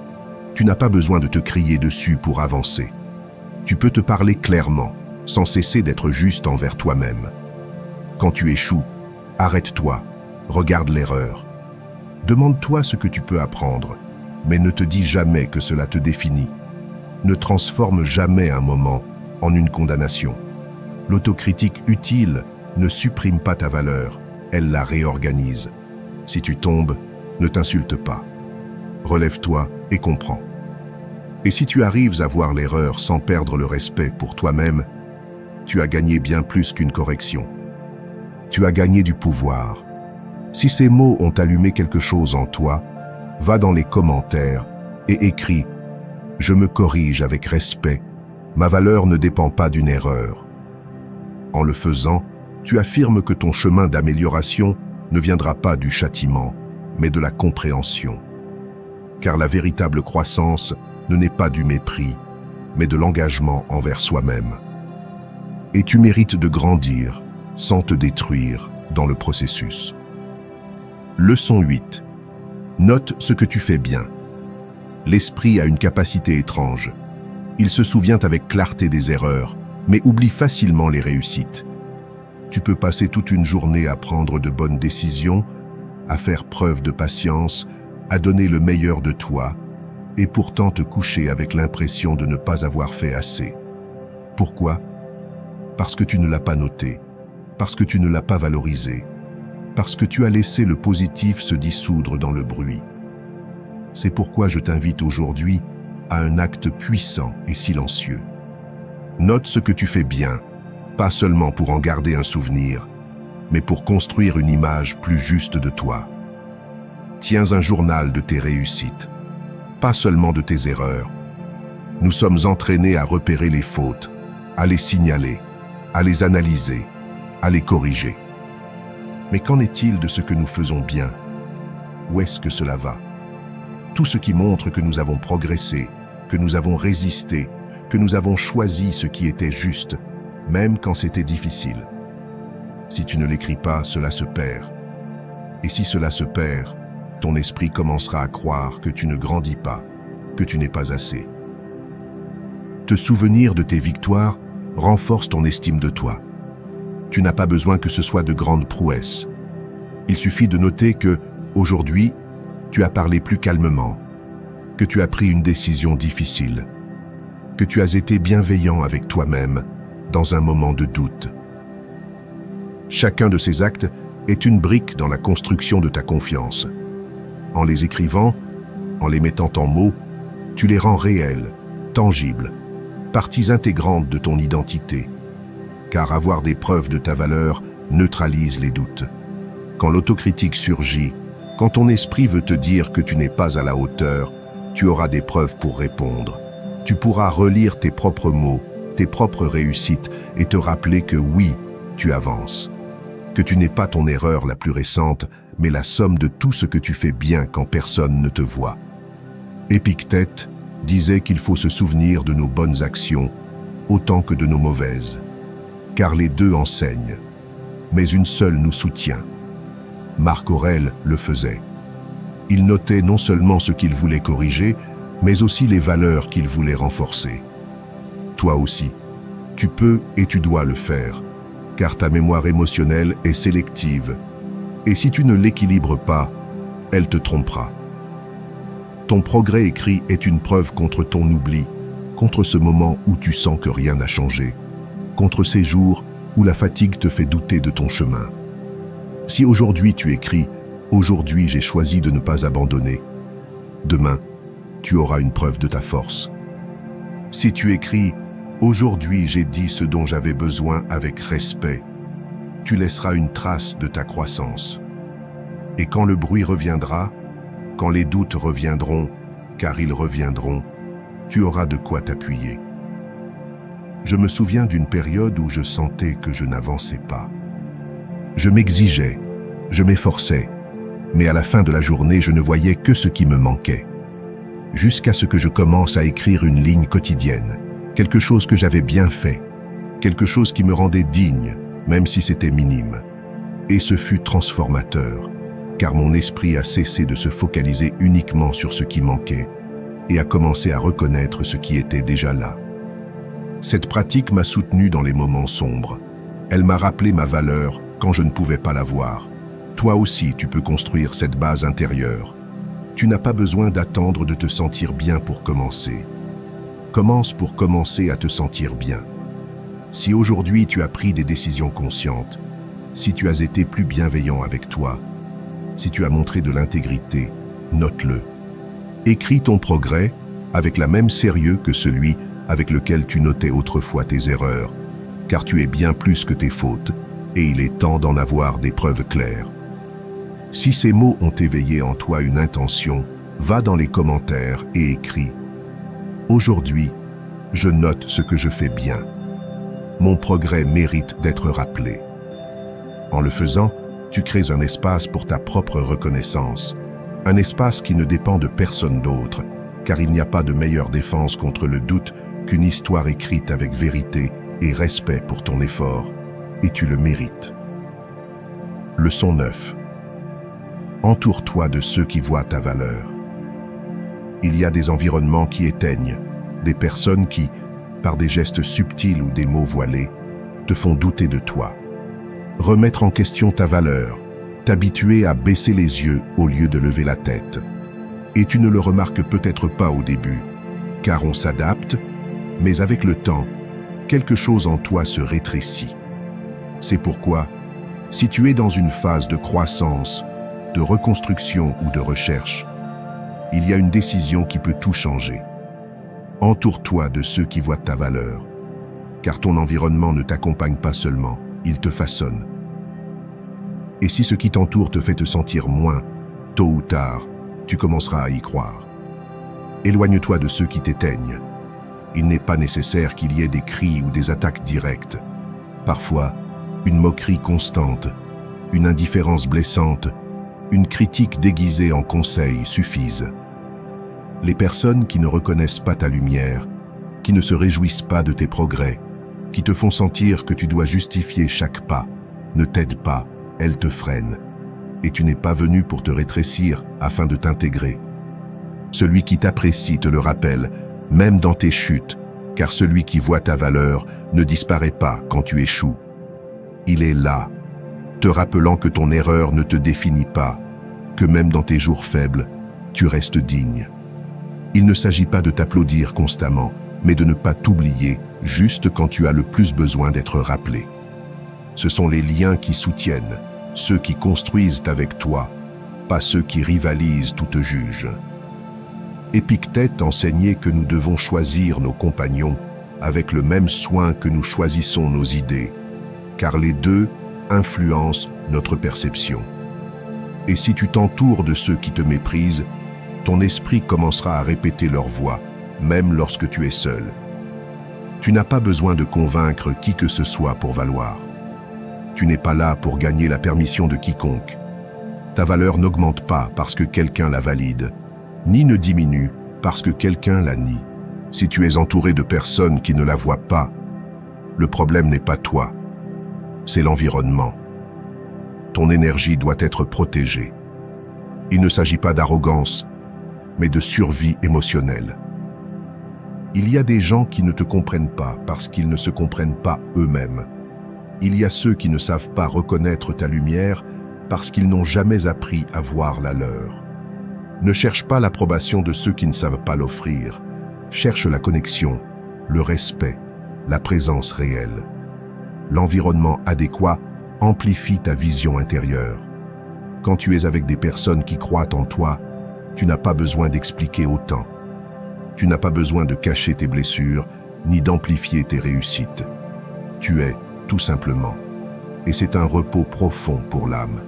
Tu n'as pas besoin de te crier dessus pour avancer. Tu peux te parler clairement, sans cesser d'être juste envers toi-même. Quand tu échoues, arrête-toi, regarde l'erreur. Demande-toi ce que tu peux apprendre, mais ne te dis jamais que cela te définit. Ne transforme jamais un moment en une condamnation. L'autocritique utile ne supprime pas ta valeur, elle la réorganise. Si tu tombes, ne t'insulte pas. Relève-toi et comprends. Et si tu arrives à voir l'erreur sans perdre le respect pour toi-même, tu as gagné bien plus qu'une correction. Tu as gagné du pouvoir. Si ces mots ont allumé quelque chose en toi, va dans les commentaires et écris « Je me corrige avec respect. Ma valeur ne dépend pas d'une erreur. » En le faisant, tu affirmes que ton chemin d'amélioration ne viendra pas du châtiment, mais de la compréhension. Car la véritable croissance ne naît pas du mépris, mais de l'engagement envers soi-même. Et tu mérites de grandir sans te détruire dans le processus. Leçon 8. Note ce que tu fais bien. L'esprit a une capacité étrange. Il se souvient avec clarté des erreurs, mais oublie facilement les réussites. Tu peux passer toute une journée à prendre de bonnes décisions, à faire preuve de patience, à donner le meilleur de toi, et pourtant te coucher avec l'impression de ne pas avoir fait assez. Pourquoi? Parce que tu ne l'as pas noté, parce que tu ne l'as pas valorisé, parce que tu as laissé le positif se dissoudre dans le bruit. C'est pourquoi je t'invite aujourd'hui à un acte puissant et silencieux. Note ce que tu fais bien, pas seulement pour en garder un souvenir, mais pour construire une image plus juste de toi. Tiens un journal de tes réussites, pas seulement de tes erreurs. Nous sommes entraînés à repérer les fautes, à les signaler, à les analyser, à les corriger. Mais qu'en est-il de ce que nous faisons bien? Où est-ce que cela va? Tout ce qui montre que nous avons progressé, que nous avons résisté, que nous avons choisi ce qui était juste, même quand c'était difficile. Si tu ne l'écris pas, cela se perd. Et si cela se perd, ton esprit commencera à croire que tu ne grandis pas, que tu n'es pas assez. Te souvenir de tes victoires renforce ton estime de toi. Tu n'as pas besoin que ce soit de grandes prouesses. Il suffit de noter que, aujourd'hui, tu as parlé plus calmement, que tu as pris une décision difficile, que tu as été bienveillant avec toi-même dans un moment de doute. Chacun de ces actes est une brique dans la construction de ta confiance. En les écrivant, en les mettant en mots, tu les rends réels, tangibles, parties intégrantes de ton identité. Car avoir des preuves de ta valeur neutralise les doutes. Quand l'autocritique surgit, quand ton esprit veut te dire que tu n'es pas à la hauteur, tu auras des preuves pour répondre. Tu pourras relire tes propres mots, tes propres réussites et te rappeler que oui, tu avances. Que tu n'es pas ton erreur la plus récente, mais la somme de tout ce que tu fais bien quand personne ne te voit. Épictète disait qu'il faut se souvenir de nos bonnes actions autant que de nos mauvaises. Car les deux enseignent, mais une seule nous soutient. Marc Aurèle le faisait. Il notait non seulement ce qu'il voulait corriger, mais aussi les valeurs qu'il voulait renforcer. Toi aussi, tu peux et tu dois le faire, car ta mémoire émotionnelle est sélective, et si tu ne l'équilibres pas, elle te trompera. Ton progrès écrit est une preuve contre ton oubli, contre ce moment où tu sens que rien n'a changé, contre ces jours où la fatigue te fait douter de ton chemin. Si aujourd'hui tu écris « Aujourd'hui j'ai choisi de ne pas abandonner », demain, tu auras une preuve de ta force. Si tu écris « Aujourd'hui j'ai dit ce dont j'avais besoin avec respect », tu laisseras une trace de ta croissance. Et quand le bruit reviendra, quand les doutes reviendront, car ils reviendront, tu auras de quoi t'appuyer. Je me souviens d'une période où je sentais que je n'avançais pas. Je m'exigeais, je m'efforçais, mais à la fin de la journée, je ne voyais que ce qui me manquait. Jusqu'à ce que je commence à écrire une ligne quotidienne, quelque chose que j'avais bien fait, quelque chose qui me rendait digne, même si c'était minime. Et ce fut transformateur, car mon esprit a cessé de se focaliser uniquement sur ce qui manquait et a commencé à reconnaître ce qui était déjà là. Cette pratique m'a soutenu dans les moments sombres. Elle m'a rappelé ma valeur quand je ne pouvais pas la voir. Toi aussi, tu peux construire cette base intérieure. Tu n'as pas besoin d'attendre de te sentir bien pour commencer. Commence pour commencer à te sentir bien. Si aujourd'hui tu as pris des décisions conscientes, si tu as été plus bienveillant avec toi, si tu as montré de l'intégrité, note-le. Écris ton progrès avec la même sérieux que celui avec lequel tu notais autrefois tes erreurs, car tu es bien plus que tes fautes, et il est temps d'en avoir des preuves claires. Si ces mots ont éveillé en toi une intention, va dans les commentaires et écris « Aujourd'hui, je note ce que je fais bien. Mon progrès mérite d'être rappelé. » En le faisant, tu crées un espace pour ta propre reconnaissance, un espace qui ne dépend de personne d'autre, car il n'y a pas de meilleure défense contre le doute qu'une histoire écrite avec vérité et respect pour ton effort, et tu le mérites. Leçon 9. Entoure-toi de ceux qui voient ta valeur. Il y a des environnements qui éteignent, des personnes qui, par des gestes subtils ou des mots voilés, te font douter de toi. Remettre en question ta valeur, t'habituer à baisser les yeux au lieu de lever la tête. Et tu ne le remarques peut-être pas au début, car on s'adapte, mais avec le temps, quelque chose en toi se rétrécit. C'est pourquoi, si tu es dans une phase de croissance, de reconstruction ou de recherche, il y a une décision qui peut tout changer. Entoure-toi de ceux qui voient ta valeur, car ton environnement ne t'accompagne pas seulement, il te façonne. Et si ce qui t'entoure te fait te sentir moins, tôt ou tard, tu commenceras à y croire. Éloigne-toi de ceux qui t'éteignent. Il n'est pas nécessaire qu'il y ait des cris ou des attaques directes. Parfois, une moquerie constante, une indifférence blessante, une critique déguisée en conseil suffisent. Les personnes qui ne reconnaissent pas ta lumière, qui ne se réjouissent pas de tes progrès, qui te font sentir que tu dois justifier chaque pas, ne t'aident pas, elles te freinent. Et tu n'es pas venu pour te rétrécir afin de t'intégrer. Celui qui t'apprécie te le rappelle, même dans tes chutes, car celui qui voit ta valeur ne disparaît pas quand tu échoues. Il est là, te rappelant que ton erreur ne te définit pas, que même dans tes jours faibles, tu restes digne. Il ne s'agit pas de t'applaudir constamment, mais de ne pas t'oublier juste quand tu as le plus besoin d'être rappelé. Ce sont les liens qui soutiennent, ceux qui construisent avec toi, pas ceux qui rivalisent ou te jugent. Épictète enseignait que nous devons choisir nos compagnons avec le même soin que nous choisissons nos idées, car les deux influencent notre perception. Et si tu t'entoures de ceux qui te méprisent, ton esprit commencera à répéter leur voix, même lorsque tu es seul. Tu n'as pas besoin de convaincre qui que ce soit pour valoir. Tu n'es pas là pour gagner la permission de quiconque. Ta valeur n'augmente pas parce que quelqu'un la valide, ni ne diminue parce que quelqu'un la nie. Si tu es entouré de personnes qui ne la voient pas, le problème n'est pas toi, c'est l'environnement. Ton énergie doit être protégée. Il ne s'agit pas d'arrogance, mais de survie émotionnelle. Il y a des gens qui ne te comprennent pas parce qu'ils ne se comprennent pas eux-mêmes. Il y a ceux qui ne savent pas reconnaître ta lumière parce qu'ils n'ont jamais appris à voir la leur. Ne cherche pas l'approbation de ceux qui ne savent pas l'offrir. Cherche la connexion, le respect, la présence réelle. L'environnement adéquat amplifie ta vision intérieure. Quand tu es avec des personnes qui croient en toi, tu n'as pas besoin d'expliquer autant. Tu n'as pas besoin de cacher tes blessures, ni d'amplifier tes réussites. Tu es, tout simplement. Et c'est un repos profond pour l'âme.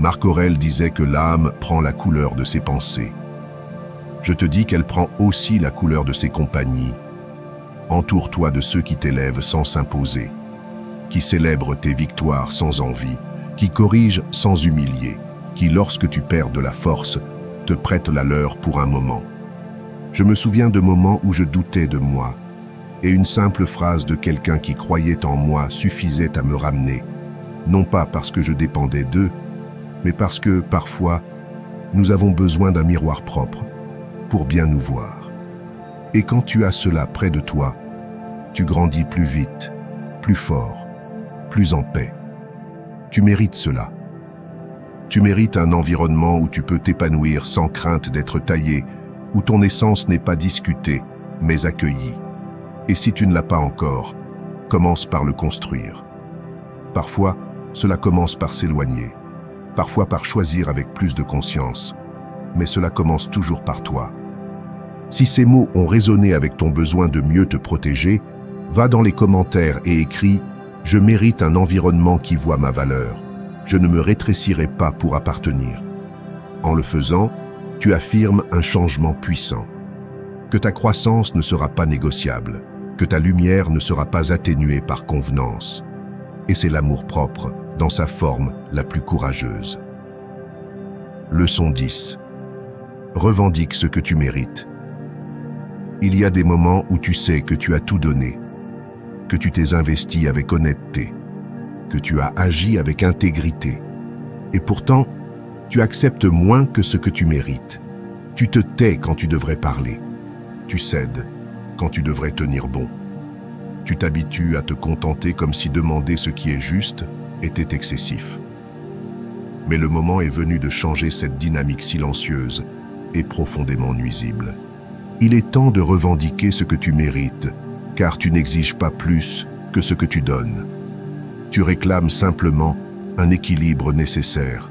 Marc Aurèle disait que l'âme prend la couleur de ses pensées. Je te dis qu'elle prend aussi la couleur de ses compagnies. Entoure-toi de ceux qui t'élèvent sans s'imposer, qui célèbrent tes victoires sans envie, qui corrigent sans humilier, qui, lorsque tu perds de la force, te prêtent la leur pour un moment. Je me souviens de moments où je doutais de moi, et une simple phrase de quelqu'un qui croyait en moi suffisait à me ramener, non pas parce que je dépendais d'eux, mais parce que, parfois, nous avons besoin d'un miroir propre pour bien nous voir. Et quand tu as cela près de toi, tu grandis plus vite, plus fort, plus en paix. Tu mérites cela. Tu mérites un environnement où tu peux t'épanouir sans crainte d'être taillé, où ton essence n'est pas discutée, mais accueillie. Et si tu ne l'as pas encore, commence par le construire. Parfois, cela commence par s'éloigner, parfois par choisir avec plus de conscience, mais cela commence toujours par toi. Si ces mots ont résonné avec ton besoin de mieux te protéger, va dans les commentaires et écris « Je mérite un environnement qui voit ma valeur. Je ne me rétrécirai pas pour appartenir. » En le faisant, tu affirmes un changement puissant. Que ta croissance ne sera pas négociable, que ta lumière ne sera pas atténuée par convenance. Et c'est l'amour-propre dans sa forme la plus courageuse. Leçon 10. Revendique ce que tu mérites. Il y a des moments où tu sais que tu as tout donné, que tu t'es investi avec honnêteté, que tu as agi avec intégrité. Et pourtant, tu acceptes moins que ce que tu mérites. Tu te tais quand tu devrais parler. Tu cèdes quand tu devrais tenir bon. Tu t'habitues à te contenter comme si demander ce qui est juste était excessif. Mais le moment est venu de changer cette dynamique silencieuse et profondément nuisible. Il est temps de revendiquer ce que tu mérites, car tu n'exiges pas plus que ce que tu donnes. Tu réclames simplement un équilibre nécessaire.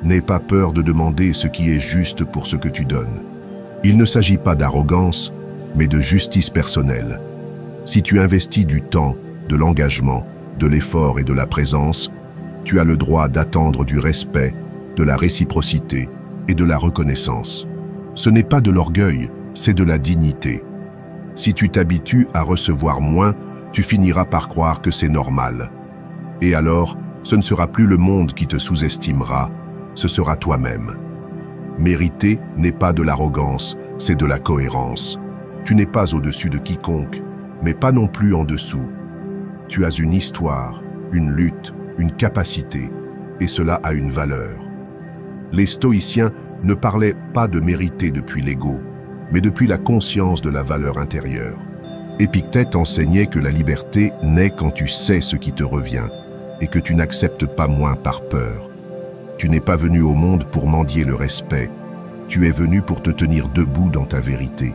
N'aie pas peur de demander ce qui est juste pour ce que tu donnes. Il ne s'agit pas d'arrogance, mais de justice personnelle. Si tu investis du temps, de l'engagement, de l'effort et de la présence, tu as le droit d'attendre du respect, de la réciprocité et de la reconnaissance. Ce n'est pas de l'orgueil, c'est de la dignité. Si tu t'habitues à recevoir moins, tu finiras par croire que c'est normal. Et alors, ce ne sera plus le monde qui te sous-estimera, ce sera toi-même. Mériter n'est pas de l'arrogance, c'est de la cohérence. Tu n'es pas au-dessus de quiconque, mais pas non plus en dessous. Tu as une histoire, une lutte, une capacité, et cela a une valeur. Les stoïciens ne parlaient pas de mériter depuis l'ego, mais depuis la conscience de la valeur intérieure. Épictète enseignait que la liberté naît quand tu sais ce qui te revient, et que tu n'acceptes pas moins par peur. Tu n'es pas venu au monde pour mendier le respect, tu es venu pour te tenir debout dans ta vérité.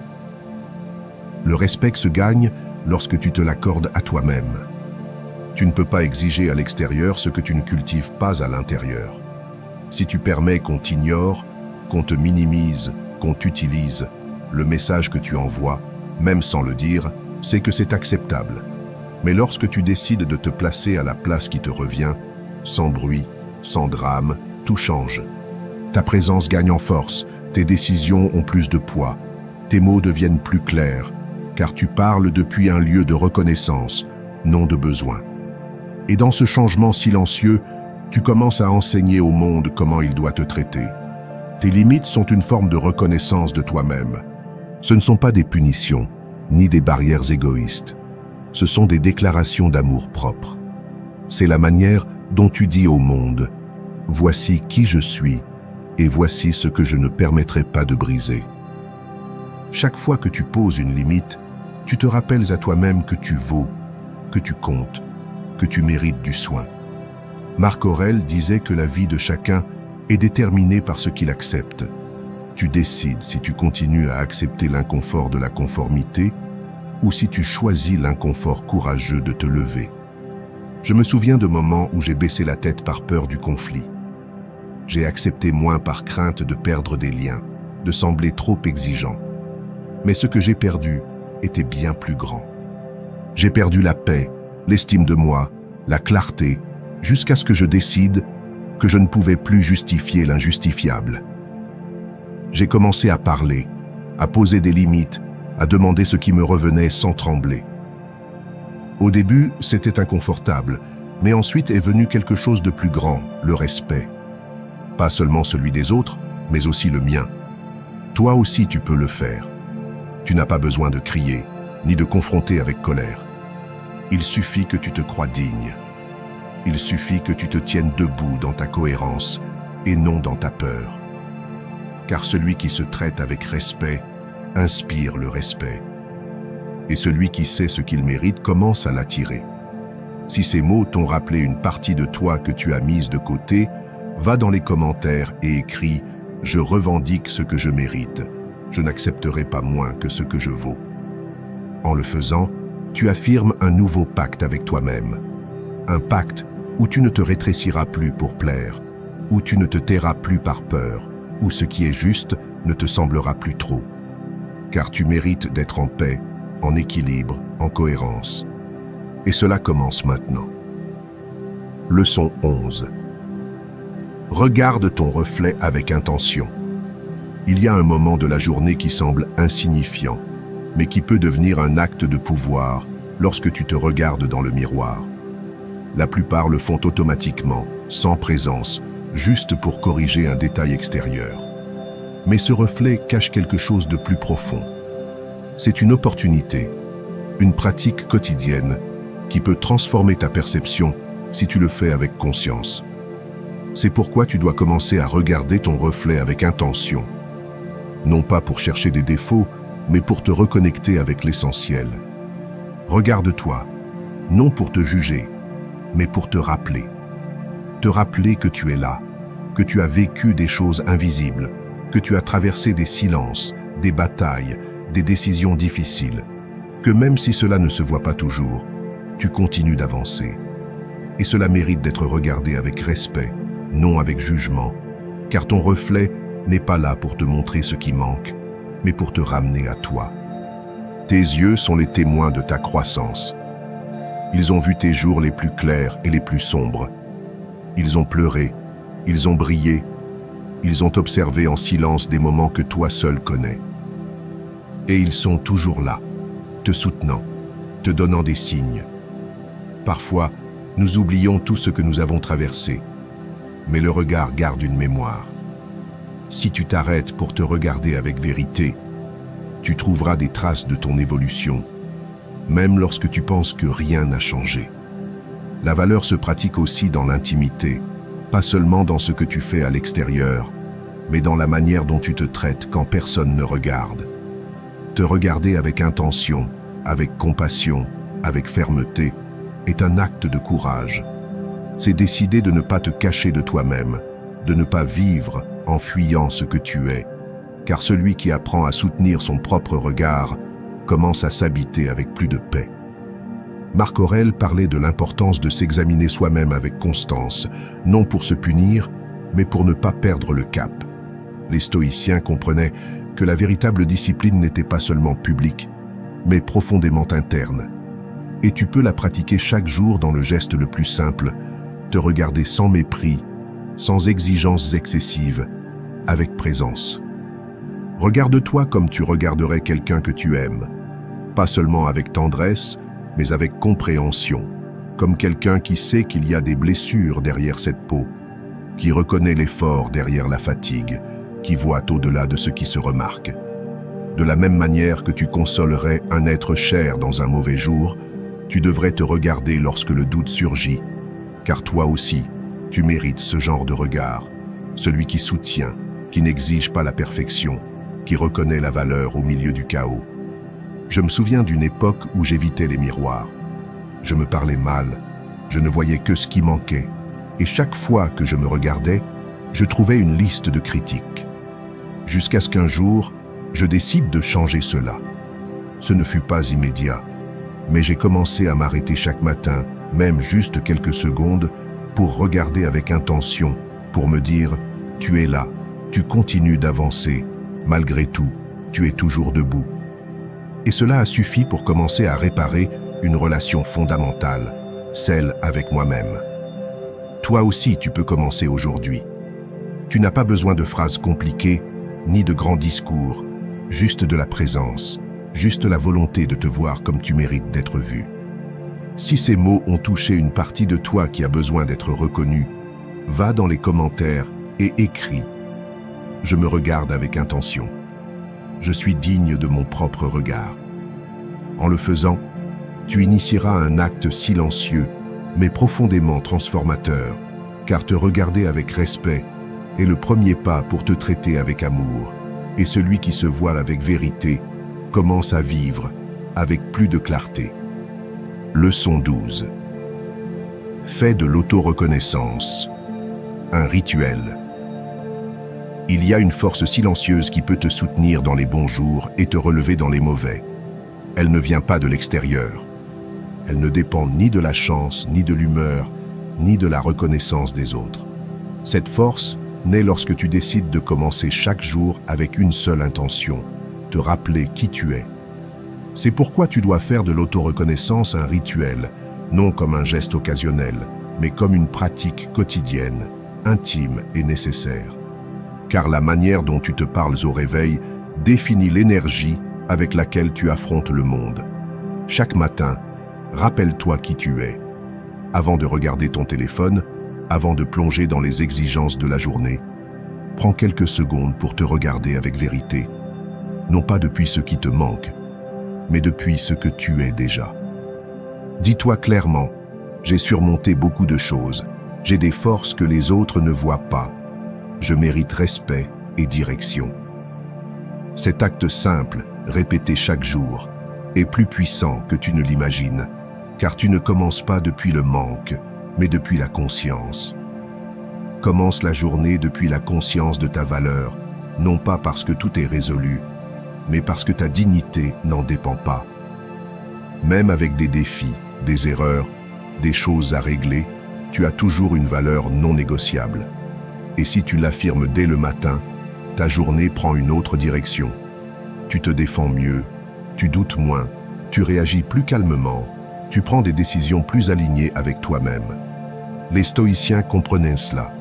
Le respect se gagne lorsque tu te l'accordes à toi-même. Tu ne peux pas exiger à l'extérieur ce que tu ne cultives pas à l'intérieur. Si tu permets qu'on t'ignore, qu'on te minimise, qu'on t'utilise, le message que tu envoies, même sans le dire, c'est que c'est acceptable. Mais lorsque tu décides de te placer à la place qui te revient, sans bruit, sans drame, tout change. Ta présence gagne en force, tes décisions ont plus de poids, tes mots deviennent plus clairs, car tu parles depuis un lieu de reconnaissance, non de besoin. Et dans ce changement silencieux, tu commences à enseigner au monde comment il doit te traiter. Tes limites sont une forme de reconnaissance de toi-même. Ce ne sont pas des punitions, ni des barrières égoïstes. Ce sont des déclarations d'amour-propre. C'est la manière dont tu dis au monde « Voici qui je suis et voici ce que je ne permettrai pas de briser ». Chaque fois que tu poses une limite, tu te rappelles à toi-même que tu vaux, que tu comptes, que tu mérites du soin. Marc Aurèle disait que la vie de chacun est déterminée par ce qu'il accepte. Tu décides si tu continues à accepter l'inconfort de la conformité ou si tu choisis l'inconfort courageux de te lever. Je me souviens de moments où j'ai baissé la tête par peur du conflit. J'ai accepté moins par crainte de perdre des liens, de sembler trop exigeant. Mais ce que j'ai perdu était bien plus grand. J'ai perdu la paix, l'estime de moi, la clarté, jusqu'à ce que je décide que je ne pouvais plus justifier l'injustifiable. J'ai commencé à parler, à poser des limites, à demander ce qui me revenait sans trembler. Au début, c'était inconfortable, mais ensuite est venu quelque chose de plus grand, le respect. Pas seulement celui des autres, mais aussi le mien. Toi aussi tu peux le faire. Tu n'as pas besoin de crier, ni de confronter avec colère. Il suffit que tu te crois digne. Il suffit que tu te tiennes debout dans ta cohérence et non dans ta peur. Car celui qui se traite avec respect inspire le respect. Et celui qui sait ce qu'il mérite commence à l'attirer. Si ces mots t'ont rappelé une partie de toi que tu as mise de côté, va dans les commentaires et écris « Je revendique ce que je mérite. Je n'accepterai pas moins que ce que je vaux. » En le faisant, tu affirmes un nouveau pacte avec toi-même. Un pacte où tu ne te rétréciras plus pour plaire, où tu ne te tairas plus par peur, où ce qui est juste ne te semblera plus trop. car tu mérites d'être en paix, en équilibre, en cohérence. Et cela commence maintenant. Leçon 11. Regarde ton reflet avec intention. Il y a un moment de la journée qui semble insignifiant, mais qui peut devenir un acte de pouvoir lorsque tu te regardes dans le miroir. La plupart le font automatiquement, sans présence, juste pour corriger un détail extérieur. Mais ce reflet cache quelque chose de plus profond. C'est une opportunité, une pratique quotidienne qui peut transformer ta perception si tu le fais avec conscience. C'est pourquoi tu dois commencer à regarder ton reflet avec intention. Non pas pour chercher des défauts, mais pour te reconnecter avec l'essentiel. Regarde-toi, non pour te juger, mais pour te rappeler. Te rappeler que tu es là, que tu as vécu des choses invisibles, que tu as traversé des silences, des batailles, des décisions difficiles, que même si cela ne se voit pas toujours, tu continues d'avancer. Et cela mérite d'être regardé avec respect, non avec jugement, car ton reflet n'est pas là pour te montrer ce qui manque, mais pour te ramener à toi. Tes yeux sont les témoins de ta croissance. Ils ont vu tes jours les plus clairs et les plus sombres. Ils ont pleuré, ils ont brillé, ils ont observé en silence des moments que toi seul connais. Et ils sont toujours là, te soutenant, te donnant des signes. Parfois, nous oublions tout ce que nous avons traversé, mais le regard garde une mémoire. Si tu t'arrêtes pour te regarder avec vérité, tu trouveras des traces de ton évolution, même lorsque tu penses que rien n'a changé. La valeur se pratique aussi dans l'intimité, pas seulement dans ce que tu fais à l'extérieur, mais dans la manière dont tu te traites quand personne ne regarde. Te regarder avec intention, avec compassion, avec fermeté, est un acte de courage. C'est décider de ne pas te cacher de toi-même, de ne pas vivre en fuyant ce que tu es, car celui qui apprend à soutenir son propre regard commence à s'habiter avec plus de paix. Marc Aurèle parlait de l'importance de s'examiner soi-même avec constance, non pour se punir, mais pour ne pas perdre le cap. Les stoïciens comprenaient que la véritable discipline n'était pas seulement publique, mais profondément interne. Et tu peux la pratiquer chaque jour dans le geste le plus simple, te regarder sans mépris, sans exigences excessives, avec présence. Regarde-toi comme tu regarderais quelqu'un que tu aimes, pas seulement avec tendresse, mais avec compréhension, comme quelqu'un qui sait qu'il y a des blessures derrière cette peau, qui reconnaît l'effort derrière la fatigue, qui voit au-delà de ce qui se remarque. De la même manière que tu consolerais un être cher dans un mauvais jour, tu devrais te regarder lorsque le doute surgit, car toi aussi, tu mérites ce genre de regard, celui qui soutient, qui n'exige pas la perfection, qui reconnaît la valeur au milieu du chaos. Je me souviens d'une époque où j'évitais les miroirs. Je me parlais mal, je ne voyais que ce qui manquait, et chaque fois que je me regardais, je trouvais une liste de critiques. Jusqu'à ce qu'un jour, je décide de changer cela. Ce ne fut pas immédiat, mais j'ai commencé à m'arrêter chaque matin, même juste quelques secondes, pour regarder avec intention, pour me dire « Tu es là, tu continues d'avancer, malgré tout, tu es toujours debout ». Et cela a suffi pour commencer à réparer une relation fondamentale, celle avec moi-même. Toi aussi, tu peux commencer aujourd'hui. Tu n'as pas besoin de phrases compliquées, ni de grands discours, juste de la présence, juste la volonté de te voir comme tu mérites d'être vu. Si ces mots ont touché une partie de toi qui a besoin d'être reconnue, va dans les commentaires et écris. Je me regarde avec intention. Je suis digne de mon propre regard. En le faisant, tu initieras un acte silencieux, mais profondément transformateur, car te regarder avec respect est le premier pas pour te traiter avec amour, et celui qui se voile avec vérité commence à vivre avec plus de clarté. Leçon 12. Fais de l'auto-reconnaissance un rituel. Il y a une force silencieuse qui peut te soutenir dans les bons jours et te relever dans les mauvais. Elle ne vient pas de l'extérieur. Elle ne dépend ni de la chance, ni de l'humeur, ni de la reconnaissance des autres. Cette force naît lorsque tu décides de commencer chaque jour avec une seule intention, te rappeler qui tu es. C'est pourquoi tu dois faire de l'auto-reconnaissance un rituel, non comme un geste occasionnel, mais comme une pratique quotidienne, intime et nécessaire. Car la manière dont tu te parles au réveil définit l'énergie avec laquelle tu affrontes le monde. Chaque matin, rappelle-toi qui tu es. Avant de regarder ton téléphone, avant de plonger dans les exigences de la journée, prends quelques secondes pour te regarder avec vérité, non pas depuis ce qui te manque, mais depuis ce que tu es déjà. Dis-toi clairement, j'ai surmonté beaucoup de choses, j'ai des forces que les autres ne voient pas, je mérite respect et direction. Cet acte simple, répété chaque jour, est plus puissant que tu ne l'imagines, car tu ne commences pas depuis le manque, mais depuis la conscience. Commence la journée depuis la conscience de ta valeur, non pas parce que tout est résolu, mais parce que ta dignité n'en dépend pas. Même avec des défis, des erreurs, des choses à régler, tu as toujours une valeur non négociable. Et si tu l'affirmes dès le matin, ta journée prend une autre direction. Tu te défends mieux, tu doutes moins, tu réagis plus calmement, tu prends des décisions plus alignées avec toi-même. Les stoïciens comprenaient cela.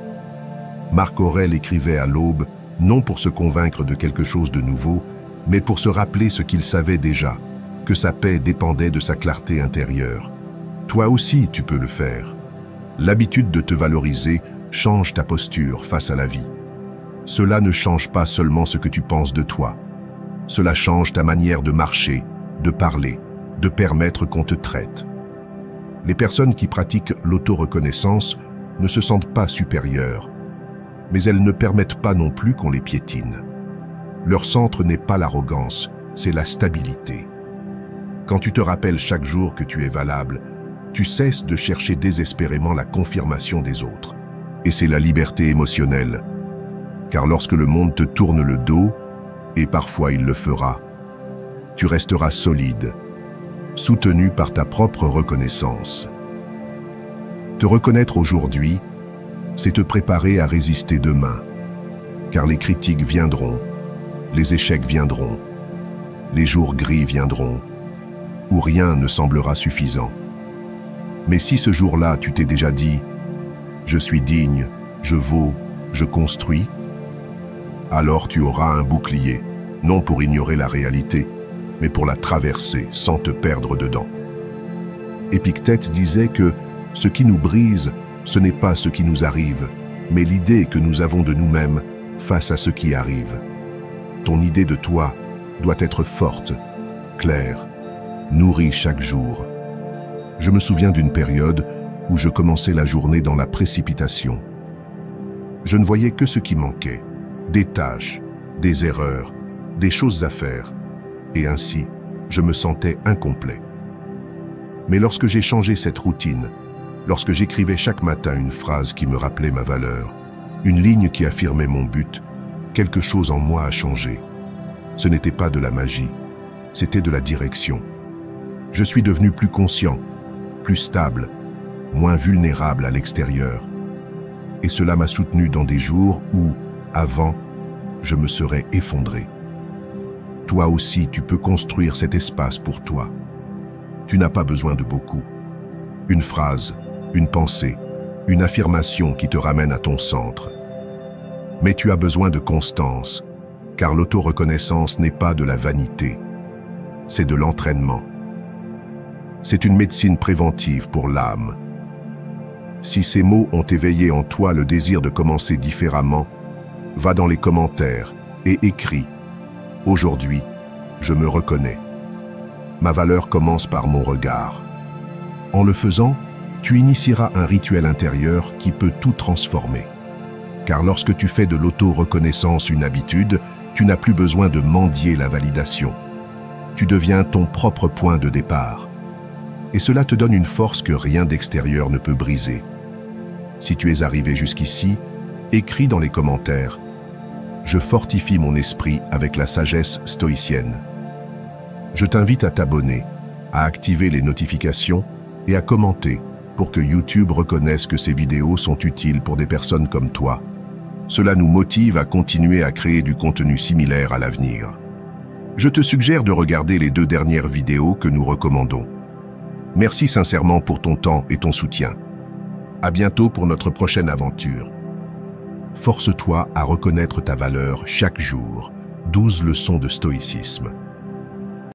Marc Aurèle écrivait à l'aube, non pour se convaincre de quelque chose de nouveau, mais pour se rappeler ce qu'il savait déjà, que sa paix dépendait de sa clarté intérieure. Toi aussi, tu peux le faire. L'habitude de te valoriser change ta posture face à la vie. Cela ne change pas seulement ce que tu penses de toi. Cela change ta manière de marcher, de parler, de permettre qu'on te traite. Les personnes qui pratiquent l'auto-reconnaissance ne se sentent pas supérieures, mais elles ne permettent pas non plus qu'on les piétine. Leur centre n'est pas l'arrogance, c'est la stabilité. Quand tu te rappelles chaque jour que tu es valable, tu cesses de chercher désespérément la confirmation des autres. Et c'est la liberté émotionnelle. Car lorsque le monde te tourne le dos, et parfois il le fera, tu resteras solide, soutenu par ta propre reconnaissance. Te reconnaître aujourd'hui, c'est te préparer à résister demain. Car les critiques viendront, les échecs viendront, les jours gris viendront, où rien ne semblera suffisant. Mais si ce jour-là tu t'es déjà dit « Je suis digne, je vaux, je construis », alors tu auras un bouclier, non pour ignorer la réalité, mais pour la traverser sans te perdre dedans. Épictète disait que ce qui nous brise, ce n'est pas ce qui nous arrive, mais l'idée que nous avons de nous-mêmes face à ce qui arrive. Ton idée de toi doit être forte, claire, nourrie chaque jour. Je me souviens d'une période où je commençais la journée dans la précipitation. Je ne voyais que ce qui manquait, des tâches, des erreurs, des choses à faire, et ainsi, je me sentais incomplet. Mais lorsque j'ai changé cette routine, lorsque j'écrivais chaque matin une phrase qui me rappelait ma valeur, une ligne qui affirmait mon but, quelque chose en moi a changé. Ce n'était pas de la magie, c'était de la direction. Je suis devenu plus conscient, plus stable, moins vulnérable à l'extérieur. Et cela m'a soutenu dans des jours où, avant, je me serais effondré. Toi aussi, tu peux construire cet espace pour toi. Tu n'as pas besoin de beaucoup. Une phrase, une pensée, une affirmation qui te ramène à ton centre. Mais tu as besoin de constance, car l'auto-reconnaissance n'est pas de la vanité. C'est de l'entraînement. C'est une médecine préventive pour l'âme. Si ces mots ont éveillé en toi le désir de commencer différemment, va dans les commentaires et écris « Aujourd'hui, je me reconnais. Ma valeur commence par mon regard. » En le faisant, tu initieras un rituel intérieur qui peut tout transformer. Car lorsque tu fais de l'auto-reconnaissance une habitude, tu n'as plus besoin de mendier la validation. Tu deviens ton propre point de départ. Et cela te donne une force que rien d'extérieur ne peut briser. Si tu es arrivé jusqu'ici, écris dans les commentaires « Je fortifie mon esprit avec la sagesse stoïcienne ». Je t'invite à t'abonner, à activer les notifications et à commenter pour que YouTube reconnaisse que ces vidéos sont utiles pour des personnes comme toi. Cela nous motive à continuer à créer du contenu similaire à l'avenir. je te suggère de regarder les 2 dernières vidéos que nous recommandons. Merci sincèrement pour ton temps et ton soutien. À bientôt pour notre prochaine aventure. Force-toi à reconnaître ta valeur chaque jour. 12 leçons de stoïcisme.